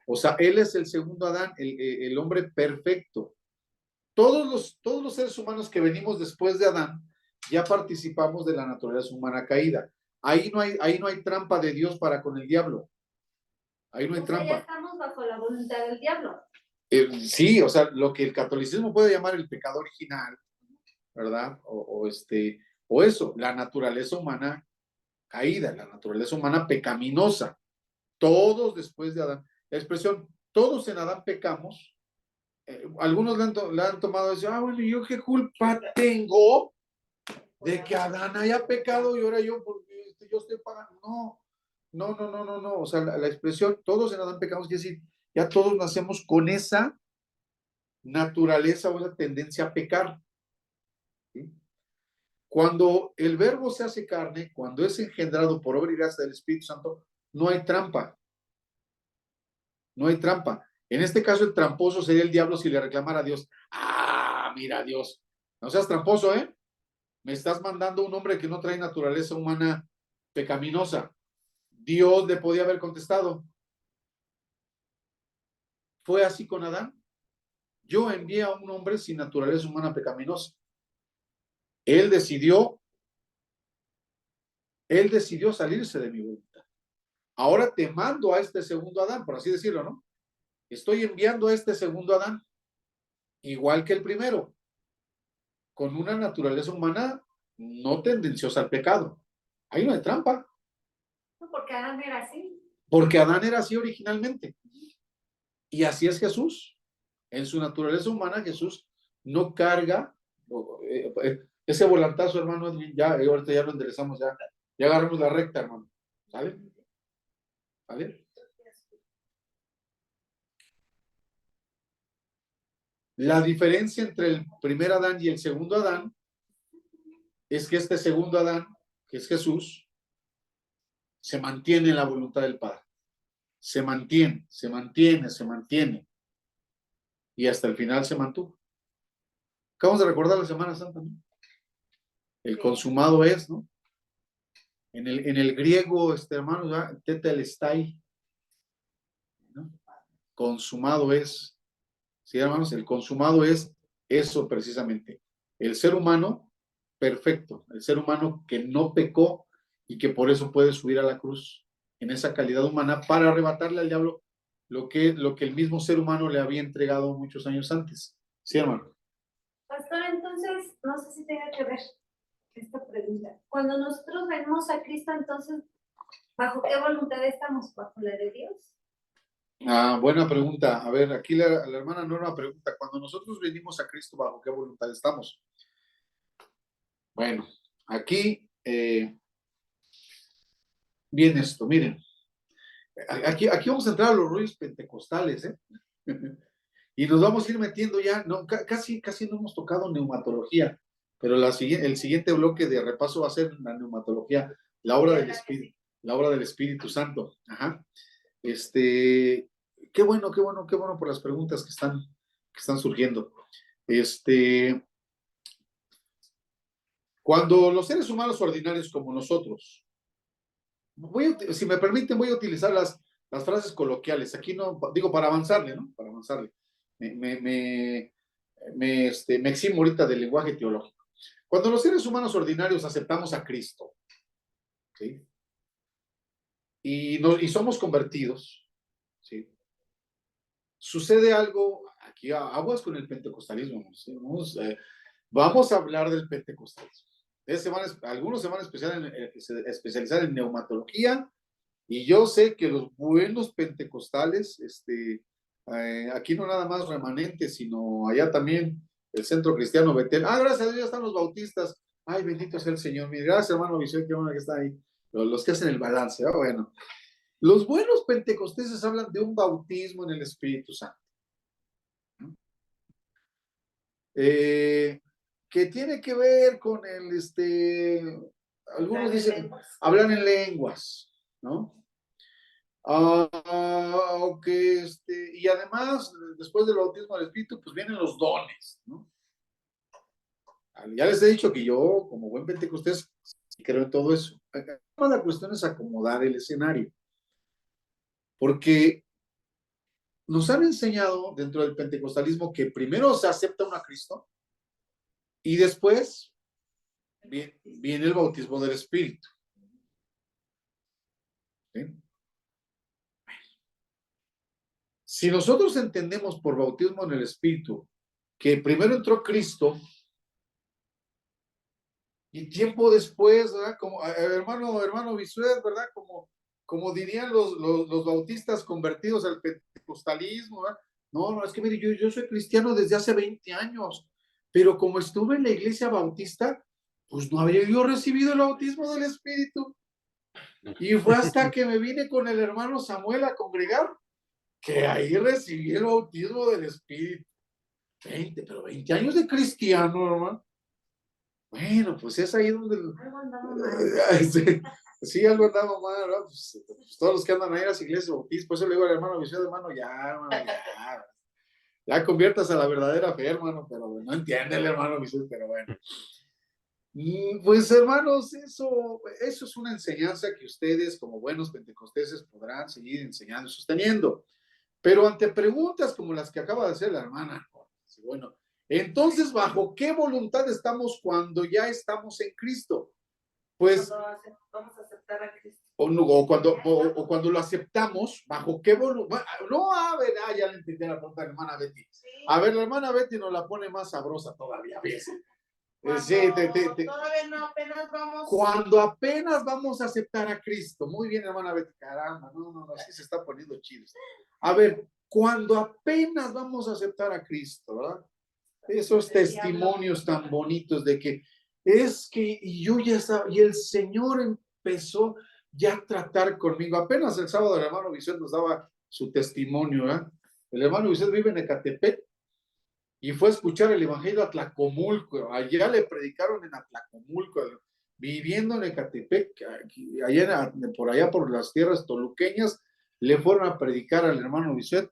O sea, él es el segundo Adán, el hombre perfecto. Todos los seres humanos que venimos después de Adán ya participamos de la naturaleza humana caída. Ahí no hay trampa de Dios para con el diablo. Ahí no hay trampa. Ya estamos bajo la voluntad del diablo. Sí, o sea, lo que el catolicismo puede llamar el pecado original, ¿verdad? O eso, la naturaleza humana caída, la naturaleza humana pecaminosa. Todos después de Adán. La expresión, todos en Adán pecamos. Algunos la han tomado y dicen, bueno, ¿yo qué culpa tengo de que Adán haya pecado y ahora yo estoy pagando? No. O sea, la expresión, todos en Adán pecamos, quiere decir, ya todos nacemos con esa naturaleza o esa tendencia a pecar. ¿Sí? Cuando el verbo se hace carne, cuando es engendrado por obra y gracia del Espíritu Santo, no hay trampa. No hay trampa. En este caso, el tramposo sería el diablo si le reclamara a Dios. Mira, Dios, no seas tramposo, ¿eh? Me estás mandando un hombre que no trae naturaleza humana pecaminosa. Dios le podía haber contestado. ¿Fue así con Adán? Yo envié a un hombre sin naturaleza humana pecaminosa. Él decidió salirse de mi voluntad. Ahora te mando a este segundo Adán, por así decirlo, ¿no? Estoy enviando a este segundo Adán, igual que el primero, con una naturaleza humana no tendenciosa al pecado. Ahí no hay trampa. No, porque Adán era así. Porque Adán era así originalmente. Y así es Jesús. En su naturaleza humana, Jesús no carga ese volantazo, hermano. Ahorita ya lo enderezamos, ya agarramos la recta, hermano. ¿Sale? ¿Vale? La diferencia entre el primer Adán y el segundo Adán es que este segundo Adán, que es Jesús, se mantiene en la voluntad del Padre. Se mantiene, se mantiene, se mantiene. Y hasta el final se mantuvo. Acabamos de recordar la Semana Santa, ¿no? El consumado es, ¿no? En el griego, hermano, tetelestai, ¿no? Consumado es. Sí, hermanos, el consumado es eso precisamente. El ser humano perfecto, el ser humano que no pecó y que por eso puede subir a la cruz en esa calidad humana para arrebatarle al diablo lo que el mismo ser humano le había entregado muchos años antes. Sí, hermano. Pastor, entonces, no sé si tenga que ver esta pregunta. Cuando nosotros venimos a Cristo, entonces, ¿bajo qué voluntad estamos? ¿Bajo la de Dios? Ah, buena pregunta. A ver, aquí la hermana Norma pregunta, cuando nosotros venimos a Cristo, ¿bajo qué voluntad estamos? Bueno, aquí viene esto, miren. Aquí vamos a entrar a los rollos pentecostales, ¿eh? Y nos vamos a ir metiendo ya, no, casi no hemos tocado neumatología, pero el siguiente bloque de repaso va a ser la neumatología, la obra del Espíritu Santo. Ajá. Qué bueno por las preguntas que están surgiendo. Cuando los seres humanos ordinarios como nosotros, si me permiten, voy a utilizar las frases coloquiales. Aquí no, digo, para avanzarle, ¿no? Para avanzarle. Me eximo ahorita del lenguaje teológico. Cuando los seres humanos ordinarios aceptamos a Cristo, ¿sí? Y somos convertidos, ¿sí? Sucede algo, aquí aguas con el pentecostalismo, ¿sí? Vamos a hablar del pentecostalismo. Algunos se van a especializar en neumatología, y yo sé que los buenos pentecostales, aquí no nada más remanentes, sino allá también el Centro Cristiano Betel. Gracias a Dios ya están los bautistas. Ay, bendito sea el Señor. Mira, gracias, hermano Vicente, qué bueno que está ahí. Los que hacen el balance, bueno. Los buenos pentecosteses hablan de un bautismo en el Espíritu Santo. Que tiene que ver con algunos dicen, hablan en lenguas, ¿no? Y además, después del bautismo del Espíritu, pues vienen los dones, ¿no? Ya les he dicho que yo, como buen pentecostés, creo en todo eso. La cuestión es acomodar el escenario, porque nos han enseñado dentro del pentecostalismo que primero se acepta a Cristo y después viene el bautismo del Espíritu. ¿Sí? Si nosotros entendemos por bautismo en el Espíritu que primero entró Cristo y tiempo después, ¿verdad? Como hermano Bisuet, ¿verdad? Como dirían los bautistas convertidos al pentecostalismo, ¿verdad? No, es que mire, yo soy cristiano desde hace 20 años, pero como estuve en la iglesia bautista, pues no había yo recibido el bautismo del Espíritu. Y fue hasta que me vine con el hermano Samuel a congregar, que ahí recibí el bautismo del Espíritu. 20 años de cristiano, hermano. Bueno, pues es ahí donde... Algo andaba mal. Sí, algo andaba mal, ¿no? Pues todos los que andan ahí a las iglesias bautistas, por eso le digo al hermano Vicente, hermano, hermano, ya conviertas a la verdadera fe, hermano, pero no entiende el hermano Vicente, pero bueno. Pues hermanos, eso es una enseñanza que ustedes como buenos pentecosteses podrán seguir enseñando y sosteniendo. Pero ante preguntas como las que acaba de hacer la hermana, bueno, entonces, ¿bajo qué voluntad estamos cuando ya estamos en Cristo? Pues vamos a aceptar a Cristo. O cuando lo aceptamos, ¿bajo qué voluntad? No, a ver, ya le entendí la pregunta de la hermana Betty. Sí. A ver, la hermana Betty nos la pone más sabrosa todavía, ¿ves? Todavía no, apenas vamos. Cuando apenas vamos a aceptar a Cristo. Muy bien, hermana Betty, caramba, no, sí se está poniendo chido. A ver, cuando apenas vamos a aceptar a Cristo, ¿verdad? Esos testimonios tan bonitos de que es que yo ya estaba, y el Señor empezó ya a tratar conmigo. Apenas el sábado el hermano Vicente nos daba su testimonio, ¿eh? El hermano Vicente vive en Ecatepec y fue a escuchar el evangelio a Tlacomulco. Allá le predicaron en Atlacomulco, viviendo en Ecatepec, allá, por allá por las tierras toluqueñas, le fueron a predicar al hermano Bisuet.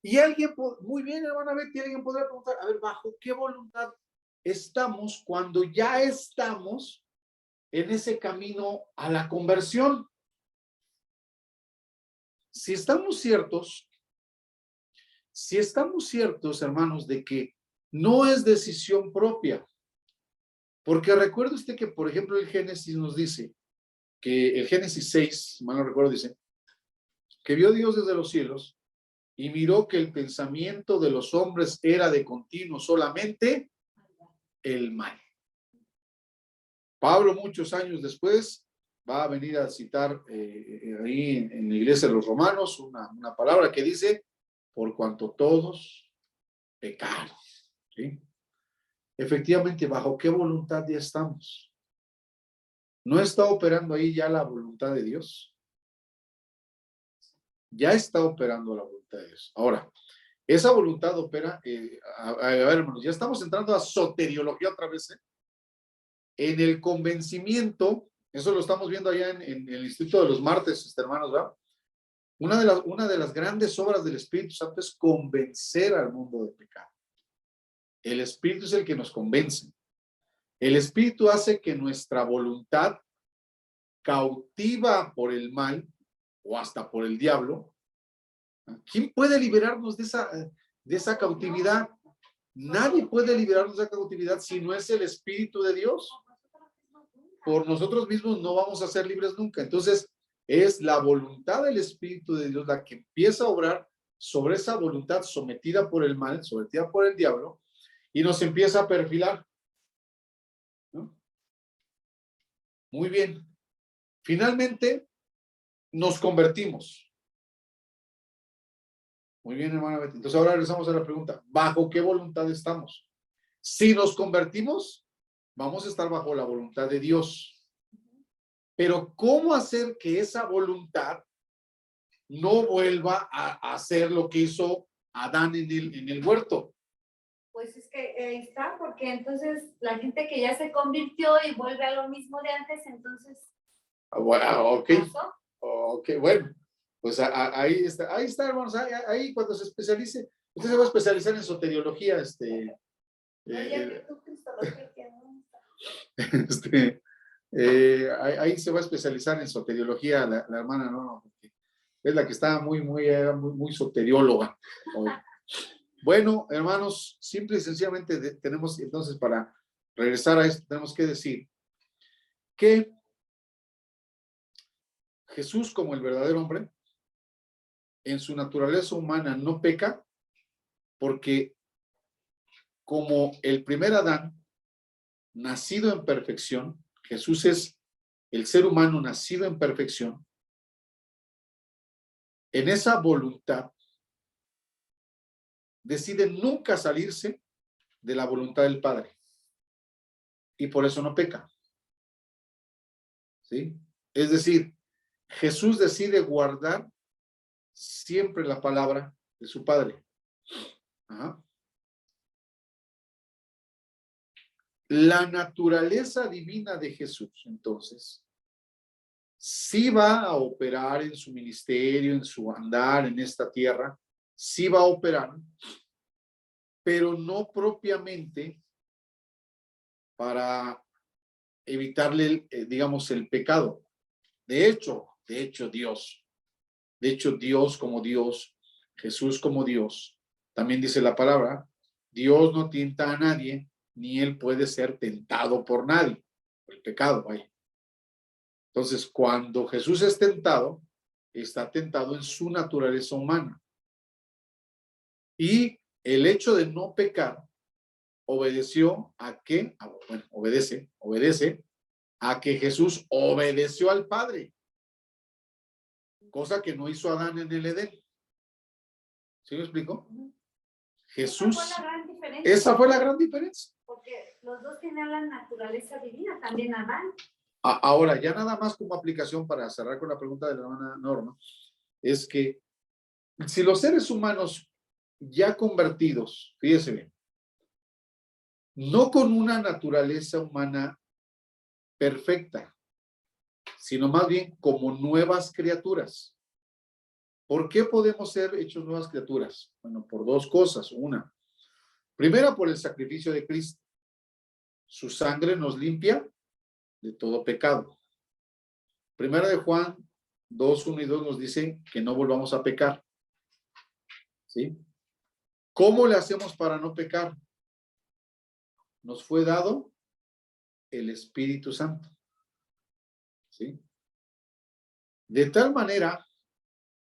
Y alguien, muy bien, hermana Betty, alguien podría preguntar, a ver, ¿bajo qué voluntad estamos cuando ya estamos en ese camino a la conversión? Si estamos ciertos, hermanos, de que no es decisión propia, porque recuerde usted que, por ejemplo, el Génesis nos dice, que el Génesis 6, mal no recuerdo, dice, que vio Dios desde los cielos y miró que el pensamiento de los hombres era de continuo solamente el mal. Pablo, muchos años después, va a venir a citar ahí en la iglesia de los romanos una palabra que dice, por cuanto todos pecaron. ¿Sí? Efectivamente, ¿bajo qué voluntad ya estamos? ¿No está operando ahí ya la voluntad de Dios? Ya está operando la voluntad de Dios. Ahora, esa voluntad opera, a ver, hermanos, ya estamos entrando a soteriología otra vez, en el convencimiento, eso lo estamos viendo allá en el Instituto de los Martes, hermanos, ¿verdad? Una de las grandes obras del Espíritu Santo es convencer al mundo del pecado. El Espíritu es el que nos convence. El Espíritu hace que nuestra voluntad, cautiva por el mal o hasta por el diablo, ¿quién puede liberarnos de esa cautividad? Nadie puede liberarnos de esa cautividad si no es el Espíritu de Dios. Por nosotros mismos no vamos a ser libres nunca. Entonces, es la voluntad del Espíritu de Dios la que empieza a obrar sobre esa voluntad sometida por el mal, sometida por el diablo, y nos empieza a perfilar. ¿No? Muy bien. Finalmente, nos convertimos. Muy bien, hermana Betty. Entonces, ahora regresamos a la pregunta. ¿Bajo qué voluntad estamos? Si nos convertimos, vamos a estar bajo la voluntad de Dios. Pero ¿cómo hacer que esa voluntad no vuelva a hacer lo que hizo Adán en el huerto? Pues es que ahí está, porque entonces la gente que ya se convirtió y vuelve a lo mismo de antes, entonces... Bueno, ok. ¿Pasó? Ok, bueno. Pues ahí está, hermanos. Ahí cuando se especialice, usted se va a especializar en soteriología, Oye, que tú, Cristología, que no. ahí se va a especializar en soteriología la hermana, ¿no? Porque es la que está muy soterióloga hoy. Bueno, hermanos, simple y sencillamente tenemos entonces, para regresar a esto, tenemos que decir que Jesús, como el verdadero hombre, en su naturaleza humana no peca, porque como el primer Adán, nacido en perfección, Jesús es el ser humano nacido en perfección, en esa voluntad decide nunca salirse de la voluntad del Padre, y por eso no peca. ¿Sí? Es decir, Jesús decide guardar siempre la palabra de su Padre. Ajá. La naturaleza divina de Jesús, entonces, sí va a operar en su ministerio, en su andar en esta tierra, sí va a operar, pero no propiamente para evitarle, digamos, el pecado. De hecho, Dios como Dios, Jesús como Dios, también dice la palabra, Dios no tienta a nadie, ni él puede ser tentado por nadie, por el pecado, vaya. Entonces, cuando Jesús es tentado, está tentado en su naturaleza humana. Y el hecho de no pecar obedeció a qué? Bueno, obedece a que Jesús obedeció al Padre, cosa que no hizo Adán en el Edén. ¿Sí me explico? Jesús, esa fue la gran diferencia. Porque los dos tienen la naturaleza divina, también Adán. Ahora, ya nada más como aplicación para cerrar con la pregunta de la hermana Norma, es que si los seres humanos ya convertidos, fíjese bien, no con una naturaleza humana perfecta, sino más bien como nuevas criaturas. ¿Por qué podemos ser hechos nuevas criaturas? Bueno, por dos cosas. Una, primera, por el sacrificio de Cristo. Su sangre nos limpia de todo pecado. Primera de Juan 2, 1 y 2 nos dice que no volvamos a pecar. ¿Sí? ¿Cómo le hacemos para no pecar? Nos fue dado el Espíritu Santo. ¿Sí? De tal manera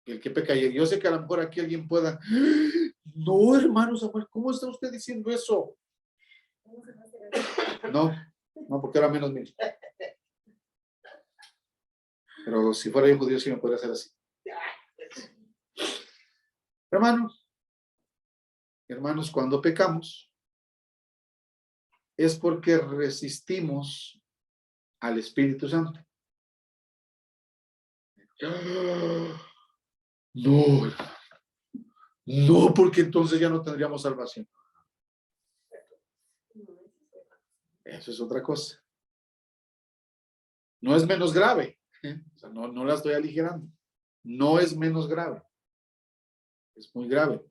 que el que peca, yo sé que a lo mejor aquí alguien pueda, no, hermano Samuel, ¿cómo está usted diciendo eso? No, no, porque era menos mil. Pero si fuera hijo de Dios, sí me podría hacer así. Hermanos, cuando pecamos, es porque resistimos al Espíritu Santo. No, no, porque entonces ya no tendríamos salvación. Eso es otra cosa. No es menos grave. O sea, no la estoy aligerando. No es menos grave. Es muy grave.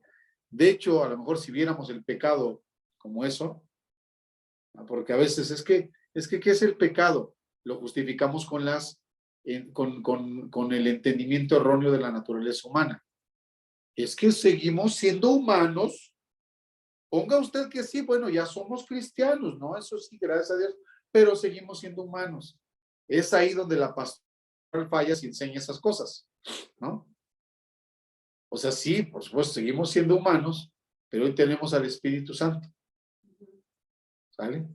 De hecho, a lo mejor si viéramos el pecado como eso, porque a veces ¿qué es el pecado? Lo justificamos con el entendimiento erróneo de la naturaleza humana. Es que seguimos siendo humanos. Ponga usted que sí, bueno, ya somos cristianos, ¿no? Eso sí, gracias a Dios, pero seguimos siendo humanos. Es ahí donde la pastoral falla si enseña esas cosas, ¿no? O sea, sí, por supuesto, seguimos siendo humanos, pero hoy tenemos al Espíritu Santo. ¿Sale?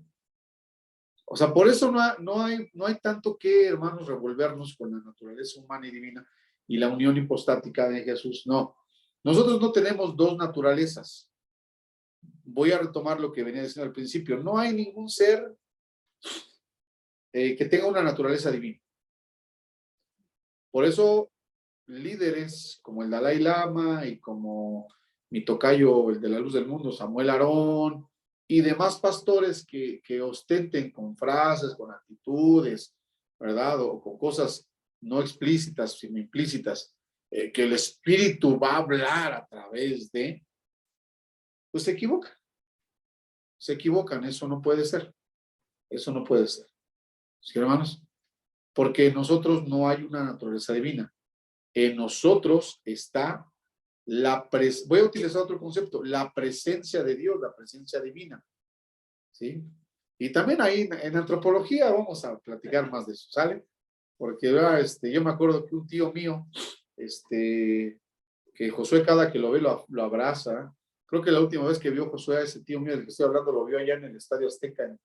O sea, por eso no hay tanto que, hermanos, revolvernos con la naturaleza humana y divina y la unión hipostática de Jesús. No, nosotros no tenemos dos naturalezas. Voy a retomar lo que venía diciendo al principio. No hay ningún ser que tenga una naturaleza divina. Por eso, líderes como el Dalai Lama y como mi tocayo, el de la luz del mundo, Samuel Aarón, y demás pastores que ostenten con frases, con actitudes, ¿verdad? O con cosas no explícitas, sino implícitas, que el Espíritu va a hablar a través de, pues se equivocan. Se equivocan, eso no puede ser. Eso no puede ser. ¿Sí, hermanos? Porque en nosotros no hay una naturaleza divina. En nosotros está voy a utilizar otro concepto, la presencia de Dios, la presencia divina. ¿Sí? Y también ahí en antropología vamos a platicar más de eso, ¿sale? Porque yo me acuerdo que un tío mío, que Josué cada que lo ve lo abraza. Creo que la última vez que vio Josué a ese tío mío del que estoy hablando, lo vio allá en el Estadio Azteca,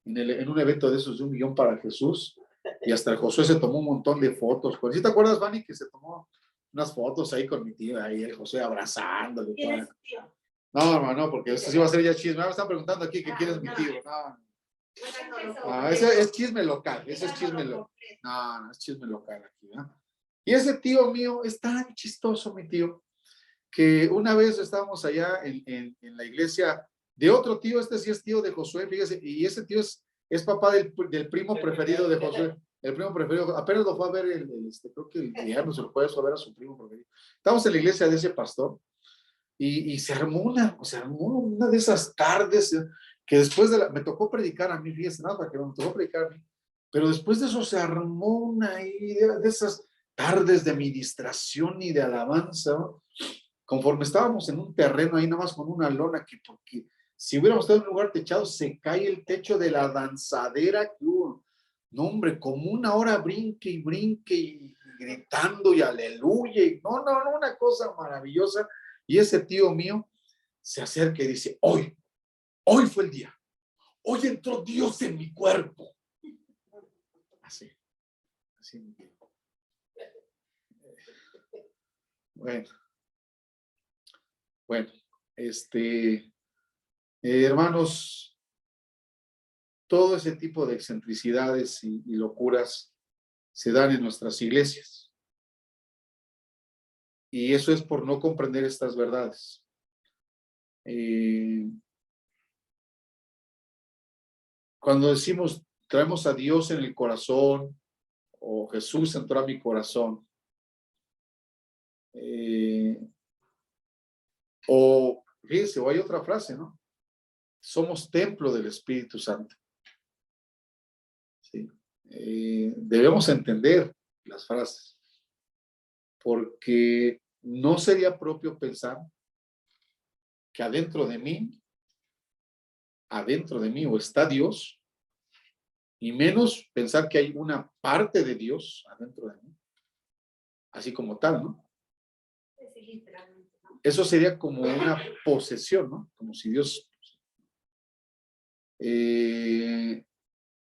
en un evento de esos de 1 millón para Jesús. Y hasta el Josué se tomó un montón de fotos. ¿Sí te acuerdas, Vani, que se tomó unas fotos ahí con mi tío, ahí el José abrazándole? ¿Quién es tu tío? No, hermano, no, porque eso sí va a ser ya chisme. Me están preguntando aquí que quién es mi tío. No, ese es chisme local. Ese es chisme local. No, es chisme local aquí, ¿no? Y ese tío mío es tan chistoso, mi tío, que una vez estábamos allá en la iglesia de otro tío, este sí es tío de Josué, fíjese, y ese tío es papá del primo preferido de Josué. El primo preferido, apenas lo fue a ver creo que el viernes se lo puede a ver a su primo preferido. Estamos en la iglesia de ese pastor y se armó una de esas tardes que después me tocó predicar a mí, fíjese, nada, que me tocó predicar a mí, pero después de eso se armó una idea de esas tardes de ministración y de alabanza, ¿no? Conforme estábamos en un terreno ahí nada más con una lona, porque si hubiéramos estado en un lugar techado, se cae el techo de la danzadera que hubo. No, hombre, como 1 hora brinque y gritando y aleluya. Y no, una cosa maravillosa. Y ese tío mío se acerca y dice, hoy fue el día. Hoy entró Dios en mi cuerpo. Así. Bueno, hermanos, todo ese tipo de excentricidades y locuras se dan en nuestras iglesias. Y eso es por no comprender estas verdades. cuando decimos traemos a Dios en el corazón o Jesús entró a mi corazón, o fíjense, o hay otra frase, ¿no? Somos templo del Espíritu Santo. ¿Sí? Debemos entender las frases, porque no sería propio pensar que adentro de mí o está Dios, y menos pensar que hay una parte de Dios adentro de mí, así como tal, ¿no? Sí, literalmente, ¿no? Eso sería como una posesión, ¿no? Como si Dios...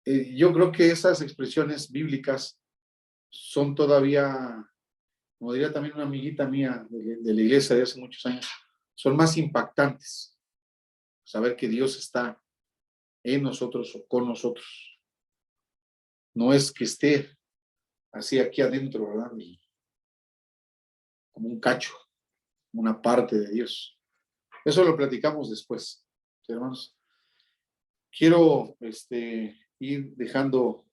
yo creo que esas expresiones bíblicas son todavía, como diría también una amiguita mía de la iglesia de hace muchos años, son más impactantes. Saber que Dios está en nosotros o con nosotros. No es que esté así aquí adentro, ¿verdad? Y como un cacho, una parte de Dios. Eso lo platicamos después, ¿sí, hermanos? Quiero ir dejando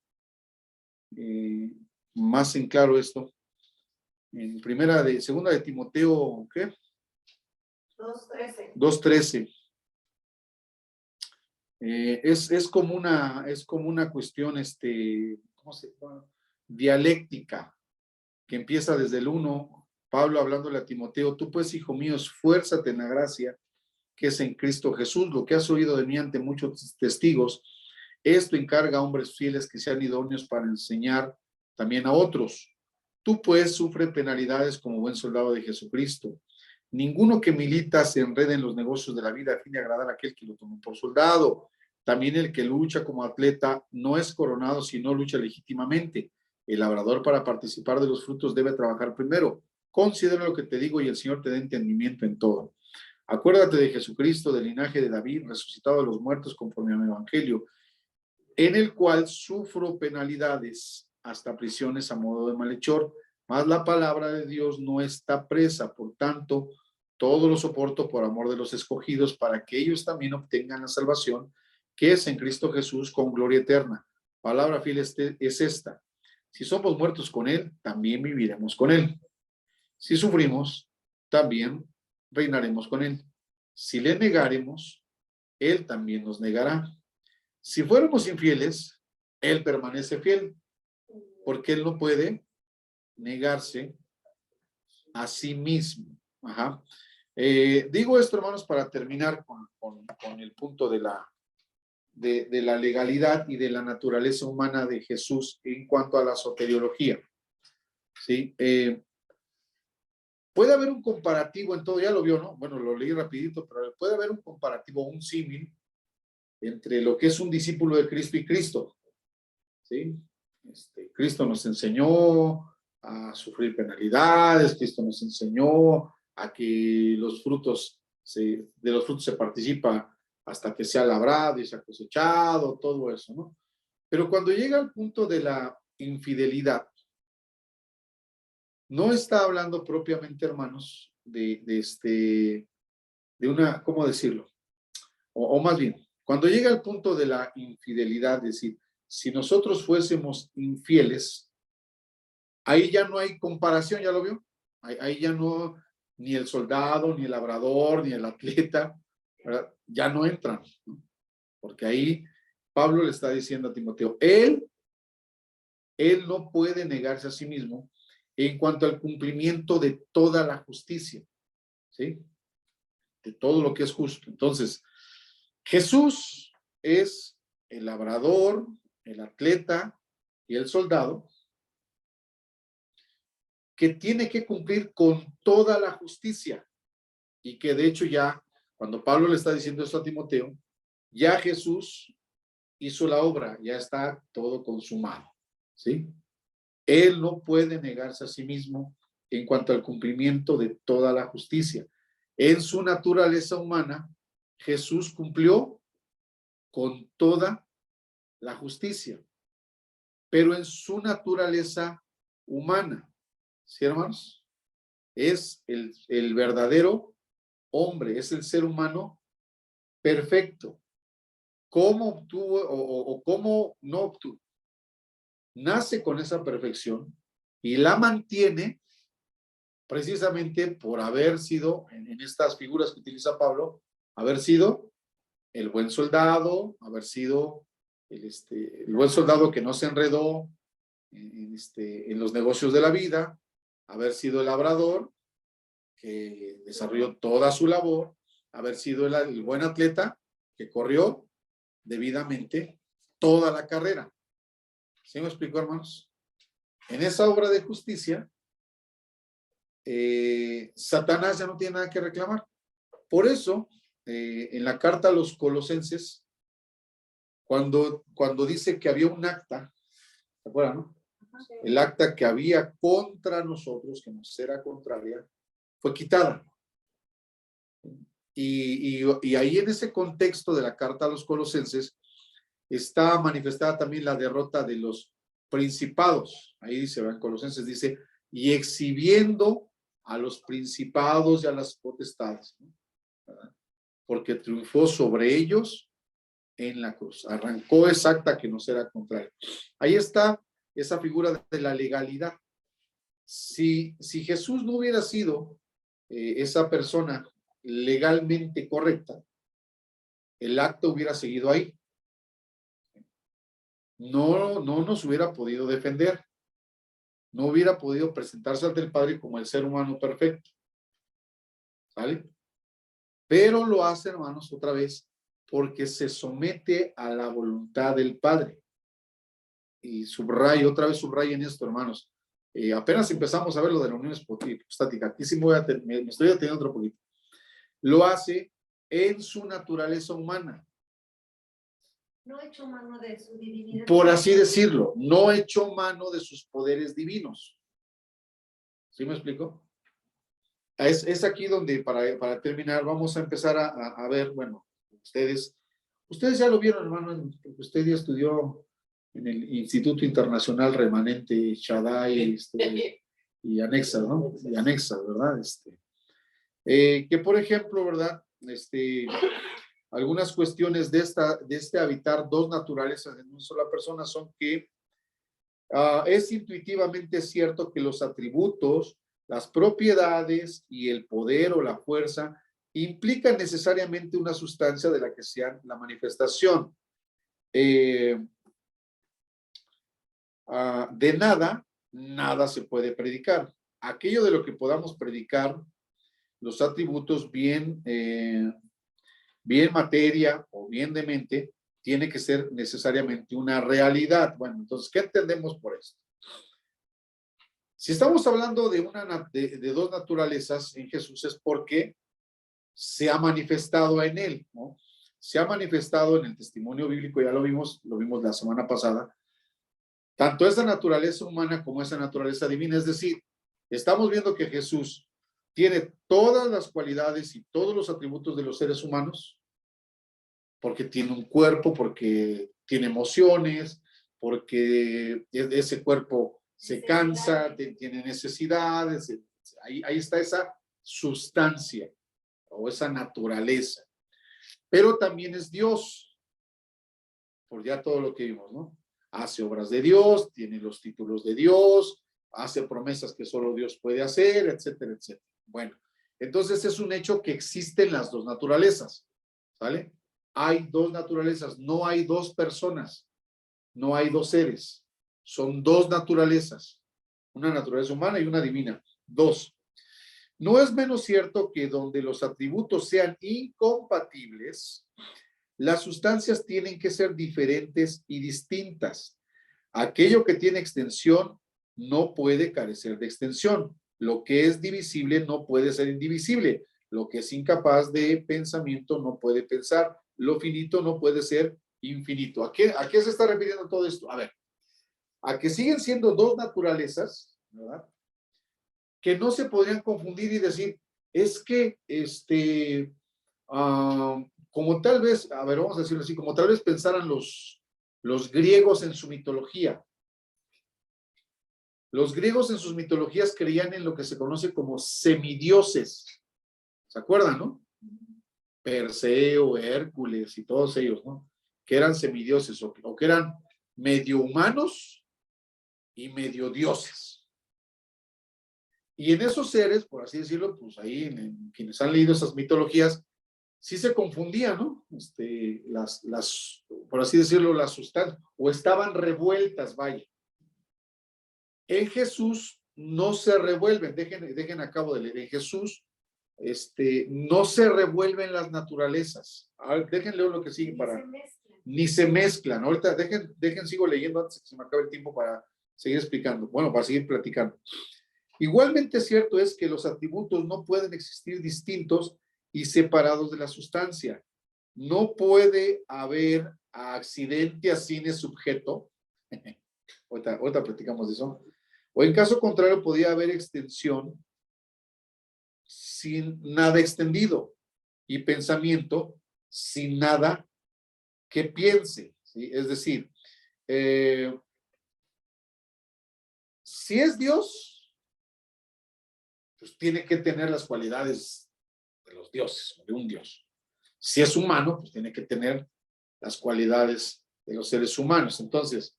más en claro esto. En segunda de Timoteo, ¿qué? 2:13. 2:13. Es como una cuestión, ¿cómo se llama? Dialéctica, que empieza desde el 1, Pablo hablándole a Timoteo, tú pues, hijo mío, esfuérzate en la gracia que es en Cristo Jesús, lo que has oído de mí ante muchos testigos, esto encarga a hombres fieles que sean idóneos para enseñar también a otros. Tú pues sufre penalidades como buen soldado de Jesucristo. Ninguno que milita se enreda en los negocios de la vida a fin de agradar a aquel que lo tomó por soldado. También el que lucha como atleta no es coronado si no lucha legítimamente. El labrador para participar de los frutos debe trabajar primero. Considera lo que te digo y el Señor te dé entendimiento en todo. Acuérdate de Jesucristo, del linaje de David, resucitado de los muertos conforme al Evangelio, en el cual sufro penalidades hasta prisiones a modo de malhechor, mas la palabra de Dios no está presa, por tanto, todo lo soporto por amor de los escogidos, para que ellos también obtengan la salvación que es en Cristo Jesús con gloria eterna. Palabra fiel es esta: si somos muertos con Él, también viviremos con Él. Si sufrimos, también reinaremos con Él. Si le negaremos, Él también nos negará. Si fuéramos infieles, Él permanece fiel, porque Él no puede negarse a sí mismo. Ajá. Digo esto, hermanos, para terminar con el punto de la legalidad y de la naturaleza humana de Jesús en cuanto a la soteriología. ¿Sí? Puede haber un comparativo en todo, ya lo vio, ¿no? Bueno, lo leí rapidito, pero puede haber un comparativo, un símil entre lo que es un discípulo de Cristo y Cristo. ¿Sí? Cristo nos enseñó a sufrir penalidades, Cristo nos enseñó a que de los frutos se participa hasta que sea labrado y sea cosechado, todo eso, ¿no? Pero cuando llega al punto de la infidelidad, no está hablando propiamente, hermanos, de una, ¿cómo decirlo? O más bien, cuando llega al punto de la infidelidad, es decir, si nosotros fuésemos infieles, ahí ya no hay comparación, ¿ya lo vio? Ahí ya no, ni el soldado, ni el labrador, ni el atleta, ¿verdad? Ya no entran, ¿no? Porque ahí Pablo le está diciendo a Timoteo, él no puede negarse a sí mismo en cuanto al cumplimiento de toda la justicia, ¿sí? De todo lo que es justo. Entonces, Jesús es el labrador, el atleta y el soldado que tiene que cumplir con toda la justicia y que de hecho ya, cuando Pablo le está diciendo esto a Timoteo, ya Jesús hizo la obra, ya está todo consumado, ¿sí? Él no puede negarse a sí mismo en cuanto al cumplimiento de toda la justicia. En su naturaleza humana, Jesús cumplió con toda la justicia, pero en su naturaleza humana, ¿sí, hermanos? Es el verdadero hombre, es el ser humano perfecto, cómo obtuvo o cómo no obtuvo. Nace con esa perfección y la mantiene precisamente por haber sido, en estas figuras que utiliza Pablo, haber sido el buen soldado, haber sido el buen soldado que no se enredó en los negocios de la vida, haber sido el labrador que desarrolló toda su labor, haber sido el buen atleta que corrió debidamente toda la carrera. ¿Sí me explico, hermanos? En esa obra de justicia, Satanás ya no tiene nada que reclamar. Por eso, en la carta a los Colosenses, cuando dice que había un acta, ¿se acuerdan, no? El acta que había contra nosotros, que nos era contraria, fue quitada. Y ahí en ese contexto de la carta a los Colosenses está manifestada también la derrota de los principados. Ahí dice, en Colosenses dice, y exhibiendo a los principados y a las potestades, ¿no? Porque triunfó sobre ellos en la cruz. Arrancó esa acta que nos era contraria. Ahí está esa figura de la legalidad. Si Jesús no hubiera sido esa persona legalmente correcta, el acto hubiera seguido ahí. No nos hubiera podido defender. No hubiera podido presentarse ante el Padre como el ser humano perfecto. ¿Sale? Pero lo hace, hermanos, otra vez, porque se somete a la voluntad del Padre. Y otra vez subrayen esto, hermanos. Apenas empezamos a ver lo de la unión hipostática. Aquí sí me estoy deteniendo otro poquito. Lo hace en su naturaleza humana. No echó mano de su divinidad. Por así decirlo, no echó mano de sus poderes divinos. ¿Sí me explico? Es aquí donde, para terminar, vamos a empezar a ver, bueno, ustedes ya lo vieron, hermano, porque usted ya estudió en el Instituto Internacional Remanente Shaddai y Anexa, ¿no? Y Anexa, ¿verdad? Que por ejemplo, ¿verdad? Algunas cuestiones de este habitar dos naturalezas en una sola persona son que es intuitivamente cierto que los atributos, las propiedades y el poder o la fuerza implican necesariamente una sustancia de la que sea la manifestación. De nada se puede predicar. Aquello de lo que podamos predicar, los atributos bien materia o bien de mente, tiene que ser necesariamente una realidad. Bueno, entonces, ¿qué entendemos por esto? Si estamos hablando de dos naturalezas en Jesús es porque se ha manifestado en él, ¿no? Se ha manifestado en el testimonio bíblico, ya lo vimos la semana pasada, tanto esa naturaleza humana como esa naturaleza divina. Es decir, estamos viendo que Jesús tiene todas las cualidades y todos los atributos de los seres humanos, porque tiene un cuerpo, porque tiene emociones, porque ese cuerpo se cansa, tiene necesidades. Ahí está esa sustancia o esa naturaleza. Pero también es Dios, por ya todo lo que vimos, ¿no? Hace obras de Dios, tiene los títulos de Dios, hace promesas que solo Dios puede hacer, etcétera, etcétera. Bueno, entonces es un hecho que existen las dos naturalezas, ¿vale? Hay dos naturalezas, no hay dos personas, no hay dos seres, son dos naturalezas, una naturaleza humana y una divina, dos. No es menos cierto que donde los atributos sean incompatibles, las sustancias tienen que ser diferentes y distintas. Aquello que tiene extensión no puede carecer de extensión. Lo que es divisible no puede ser indivisible. Lo que es incapaz de pensamiento no puede pensar. Lo finito no puede ser infinito. ¿A qué se está refiriendo todo esto? A ver, a que siguen siendo dos naturalezas, ¿verdad? Que no se podrían confundir y decir, es que, como tal vez, a ver, vamos a decirlo así, como tal vez pensaran los griegos en su mitología. Los griegos en sus mitologías creían en lo que se conoce como semidioses. ¿Se acuerdan, no? Perseo, Hércules y todos ellos, ¿no? que eran semidioses o que eran medio humanos y medio dioses. Y en esos seres, por así decirlo, pues ahí en quienes han leído esas mitologías, sí se confundían, ¿no? Por así decirlo, las sustancias, o estaban revueltas, vaya. En Jesús no se revuelven, dejen a cabo de leer, en Jesús no se revuelven las naturalezas. A ver, dejen leer lo que sigue para... Ni se mezclan. Ahorita dejen, sigo leyendo antes que se me acabe el tiempo para seguir explicando. Bueno, para seguir platicando. Igualmente cierto es que los atributos no pueden existir distintos y separados de la sustancia. No puede haber accidente sine subjeto. Ahorita platicamos de eso. O en caso contrario, podría haber extensión sin nada extendido y pensamiento sin nada que piense, ¿sí? Es decir, si es Dios, pues tiene que tener las cualidades de los dioses, de un Dios. Si es humano, pues tiene que tener las cualidades de los seres humanos. Entonces,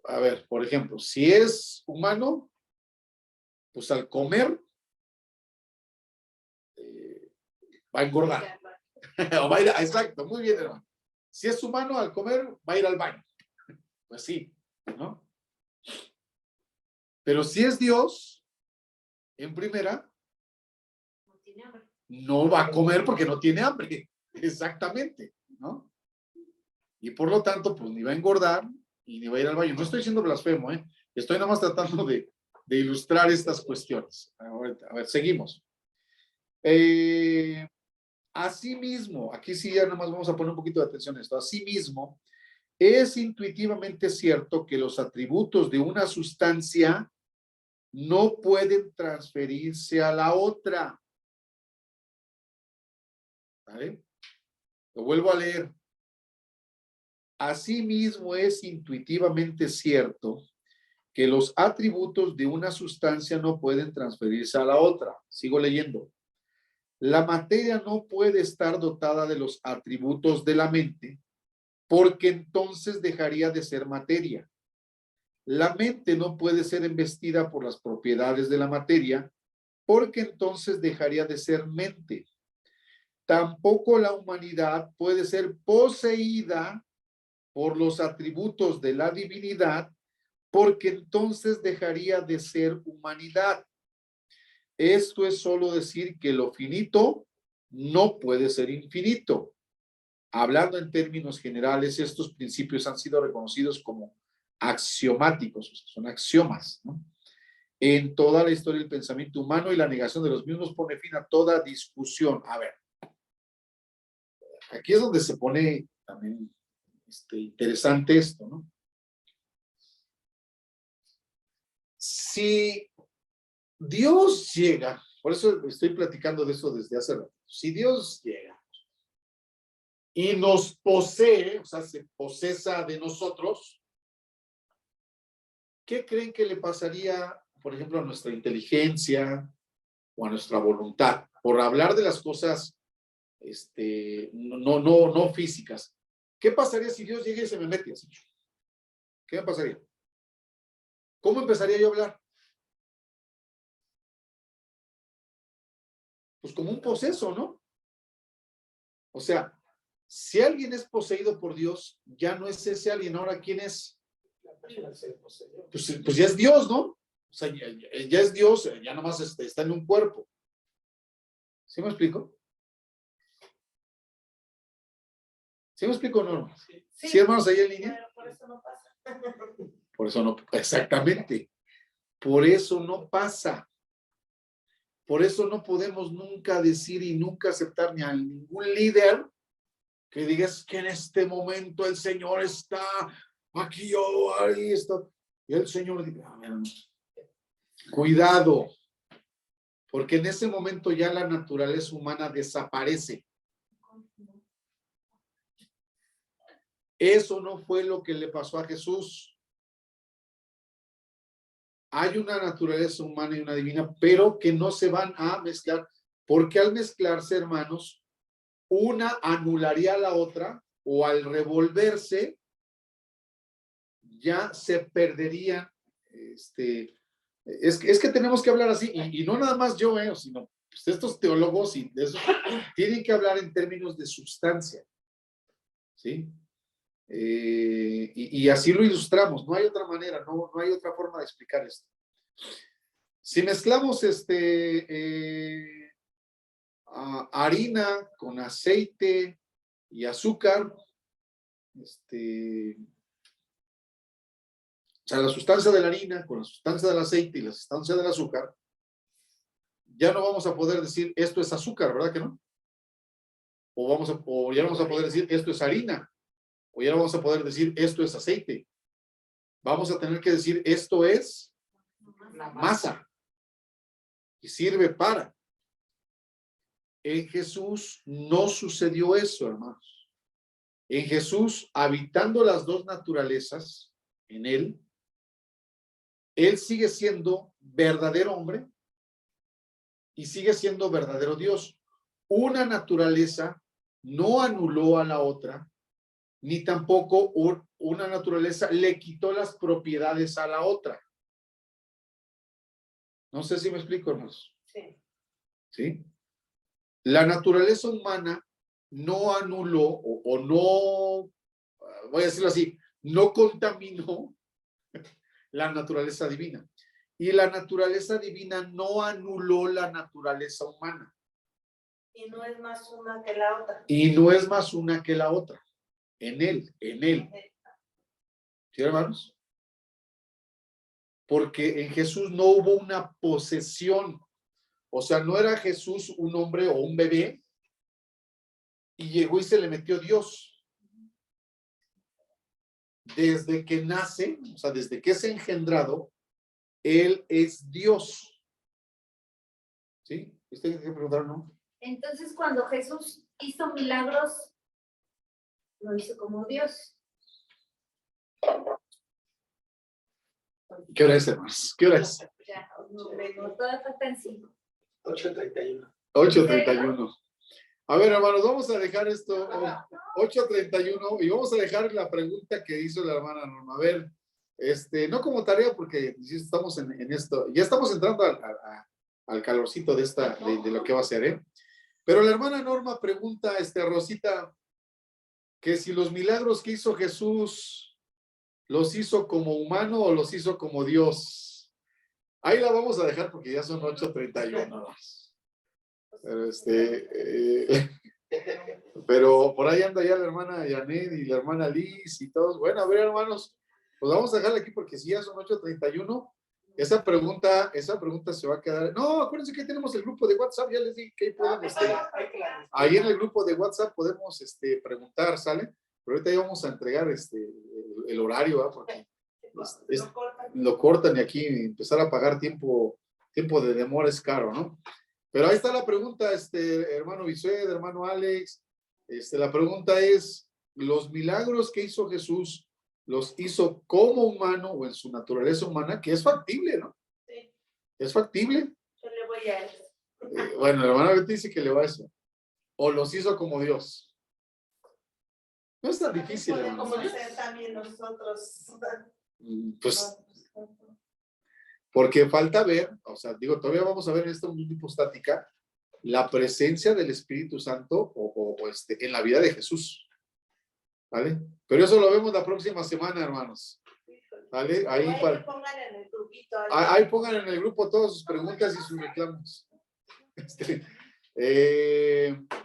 a ver, por ejemplo, si es humano, pues al comer va a engordar. O va a ir exacto, muy bien, hermano. Si es humano, al comer va a ir al baño. Pues sí, ¿no? Pero si es Dios, en primera, no va a comer porque no tiene hambre. Exactamente, ¿no? Y por lo tanto, pues ni va a engordar y ni va a ir al baño. No estoy siendo blasfemo, ¿eh? Estoy nada más tratando de ilustrar estas cuestiones. A ver, seguimos. Asimismo, aquí sí ya nada más vamos a poner un poquito de atención a esto. Asimismo, es intuitivamente cierto que los atributos de una sustancia no pueden transferirse a la otra. ¿Vale? Lo vuelvo a leer. Asimismo, es intuitivamente cierto que los atributos de una sustancia no pueden transferirse a la otra. Sigo leyendo. La materia no puede estar dotada de los atributos de la mente, porque entonces dejaría de ser materia. La mente no puede ser embestida por las propiedades de la materia, porque entonces dejaría de ser mente. Tampoco la humanidad puede ser poseída por los atributos de la divinidad, porque entonces dejaría de ser humanidad. Esto es solo decir que lo finito no puede ser infinito. Hablando en términos generales, estos principios han sido reconocidos como axiomáticos, son axiomas, ¿no? En toda la historia del pensamiento humano, y la negación de los mismos pone fin a toda discusión. A ver, aquí es donde se pone también interesante esto, ¿no? Si Dios llega, por eso estoy platicando de eso desde hace rato, si Dios llega y nos posee, o sea, se posesa de nosotros, ¿qué creen que le pasaría, por ejemplo, a nuestra inteligencia o a nuestra voluntad? Por hablar de las cosas no físicas. ¿Qué pasaría si Dios llega y se me mete así? ¿Qué me pasaría? ¿Cómo empezaría yo a hablar? Pues como un poseso, ¿no? O sea, si alguien es poseído por Dios, ya no es ese alguien. Ahora, ¿quién es? Pues ya es Dios, ¿no? O sea, ya es Dios, ya nomás está en un cuerpo. ¿Sí me explico? ¿Sí me explico, Norma? Sí, hermanos, ahí en línea. Pero por eso no pasa. Por eso no, exactamente. Por eso no pasa. Por eso no podemos nunca decir y nunca aceptar ni a ningún líder que digas que en este momento el Señor está aquí o ahí está. Y el Señor dice, cuidado, porque en ese momento ya la naturaleza humana desaparece. Eso no fue lo que le pasó a Jesús. Hay una naturaleza humana y una divina, pero que no se van a mezclar, porque al mezclarse, hermanos, una anularía a la otra o al revolverse, ya se perderían. Es que tenemos que hablar así, y no nada más yo, sino pues, estos teólogos y de eso, tienen que hablar en términos de sustancia, ¿sí? Y así lo ilustramos, no hay otra manera, no hay otra forma de explicar esto. Si mezclamos harina con aceite y azúcar, o sea, la sustancia de la harina con la sustancia del aceite y la sustancia del azúcar, ya no vamos a poder decir esto es azúcar, ¿verdad que no? O ya no vamos a poder decir esto es harina, o ya no vamos a poder decir esto es aceite. Vamos a tener que decir esto es masa y sirve para. En Jesús no sucedió eso, hermanos. En Jesús, habitando las dos naturalezas en él sigue siendo verdadero hombre y sigue siendo verdadero Dios. Una naturaleza no anuló a la otra, ni tampoco una naturaleza le quitó las propiedades a la otra. No sé si me explico, hermanos. Sí. ¿Sí? La naturaleza humana no anuló o no, voy a decirlo así, no contaminó la naturaleza divina. Y la naturaleza divina no anuló la naturaleza humana. Y no es más una que la otra. Y no es más una que la otra. En él. ¿Sí, hermanos? Porque en Jesús no hubo una posesión. O sea, no era Jesús un hombre o un bebé y llegó y se le metió Dios. Desde que nace, o sea, desde que es engendrado, Él es Dios. ¿Sí? ¿Usted tiene que preguntar, no? Entonces, cuando Jesús hizo milagros, lo hizo como Dios. ¿Qué hora es, hermanos? ¿Qué hora es? Ya, no, todavía faltan 5. 8:31. 8:31. A ver, hermanos, vamos a dejar esto 8:31 y vamos a dejar la pregunta que hizo la hermana Norma. A ver, no como tarea porque estamos en esto, ya estamos entrando al calorcito de lo que va a ser, ¿eh? Pero la hermana Norma pregunta, Rosita, que si los milagros que hizo Jesús los hizo como humano o los hizo como Dios. Ahí la vamos a dejar porque ya son 8:31. Pero por ahí anda ya la hermana Janet y la hermana Liz y todos. Bueno, a ver, hermanos, pues vamos a dejarla aquí porque si ya son 8:31, esa pregunta se va a quedar. No, acuérdense que tenemos el grupo de WhatsApp, ya les dije que ahí pueden, ahí en el grupo de WhatsApp podemos preguntar, ¿sale? Pero ahorita ya vamos a entregar el horario, ¿verdad? Porque lo cortan y aquí empezar a pagar tiempo de demora es caro, ¿no? Pero ahí está la pregunta, hermano Bisuet, hermano Alex. La pregunta es, ¿los milagros que hizo Jesús los hizo como humano o en su naturaleza humana? Que es factible, ¿no? Sí. ¿Es factible? Yo le voy a eso. Bueno, el hermano Betty dice que le va a eso. ¿O los hizo como Dios? No es tan difícil, hermano. Podemos hacer también nosotros. Pues, porque falta ver, o sea, digo, todavía vamos a ver en esta unión hipostática la presencia del Espíritu Santo en la vida de Jesús. ¿Vale? Pero eso lo vemos la próxima semana, hermanos. ¿Vale? Ahí pongan en el grupito. Ahí pongan en el grupo todas sus preguntas y sus reclamos.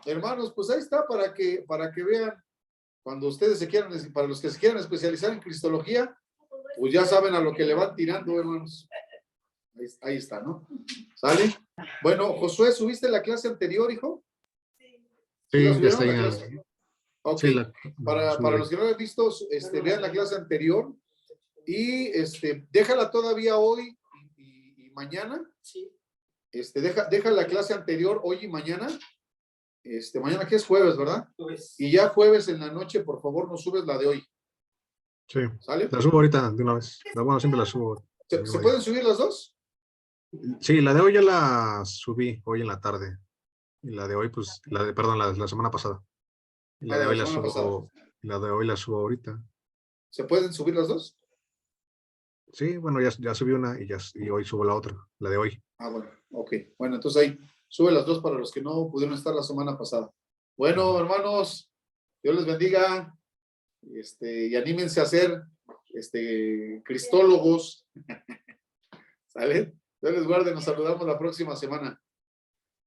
Hermanos, pues ahí está para que vean cuando ustedes para los que se quieran especializar en Cristología, pues ya saben a lo que le van tirando, hermanos. Ahí está, ¿no? ¿Sale? Bueno, Josué, ¿subiste la clase anterior, hijo? Sí, ¿La ya está subieron, la ya. clase? Ok. Sí, Para los que no lo han visto, vean la clase anterior y déjala todavía hoy y mañana. Sí. Deja la clase anterior hoy y mañana. Mañana que es jueves, ¿verdad? Pues, Y ya jueves en la noche, por favor, nos subes la de hoy. Sí, ¿Sale? la subo ahorita de una vez. Bueno, siempre la subo. ¿Se pueden subir las dos? Sí, la de hoy ya la subí hoy en la tarde. Y la de hoy, pues, perdón, la semana pasada. Y la de hoy la semana subo La de hoy la subo ahorita. ¿Se pueden subir las dos? Sí, bueno, ya subí una y hoy subo la otra, la de hoy. Ah, bueno, ok. Bueno, entonces ahí sube las dos para los que no pudieron estar la semana pasada. Bueno, hermanos, Dios les bendiga. Y anímense a ser cristólogos. ¿Sale? Dios les guarde, nos saludamos la próxima semana.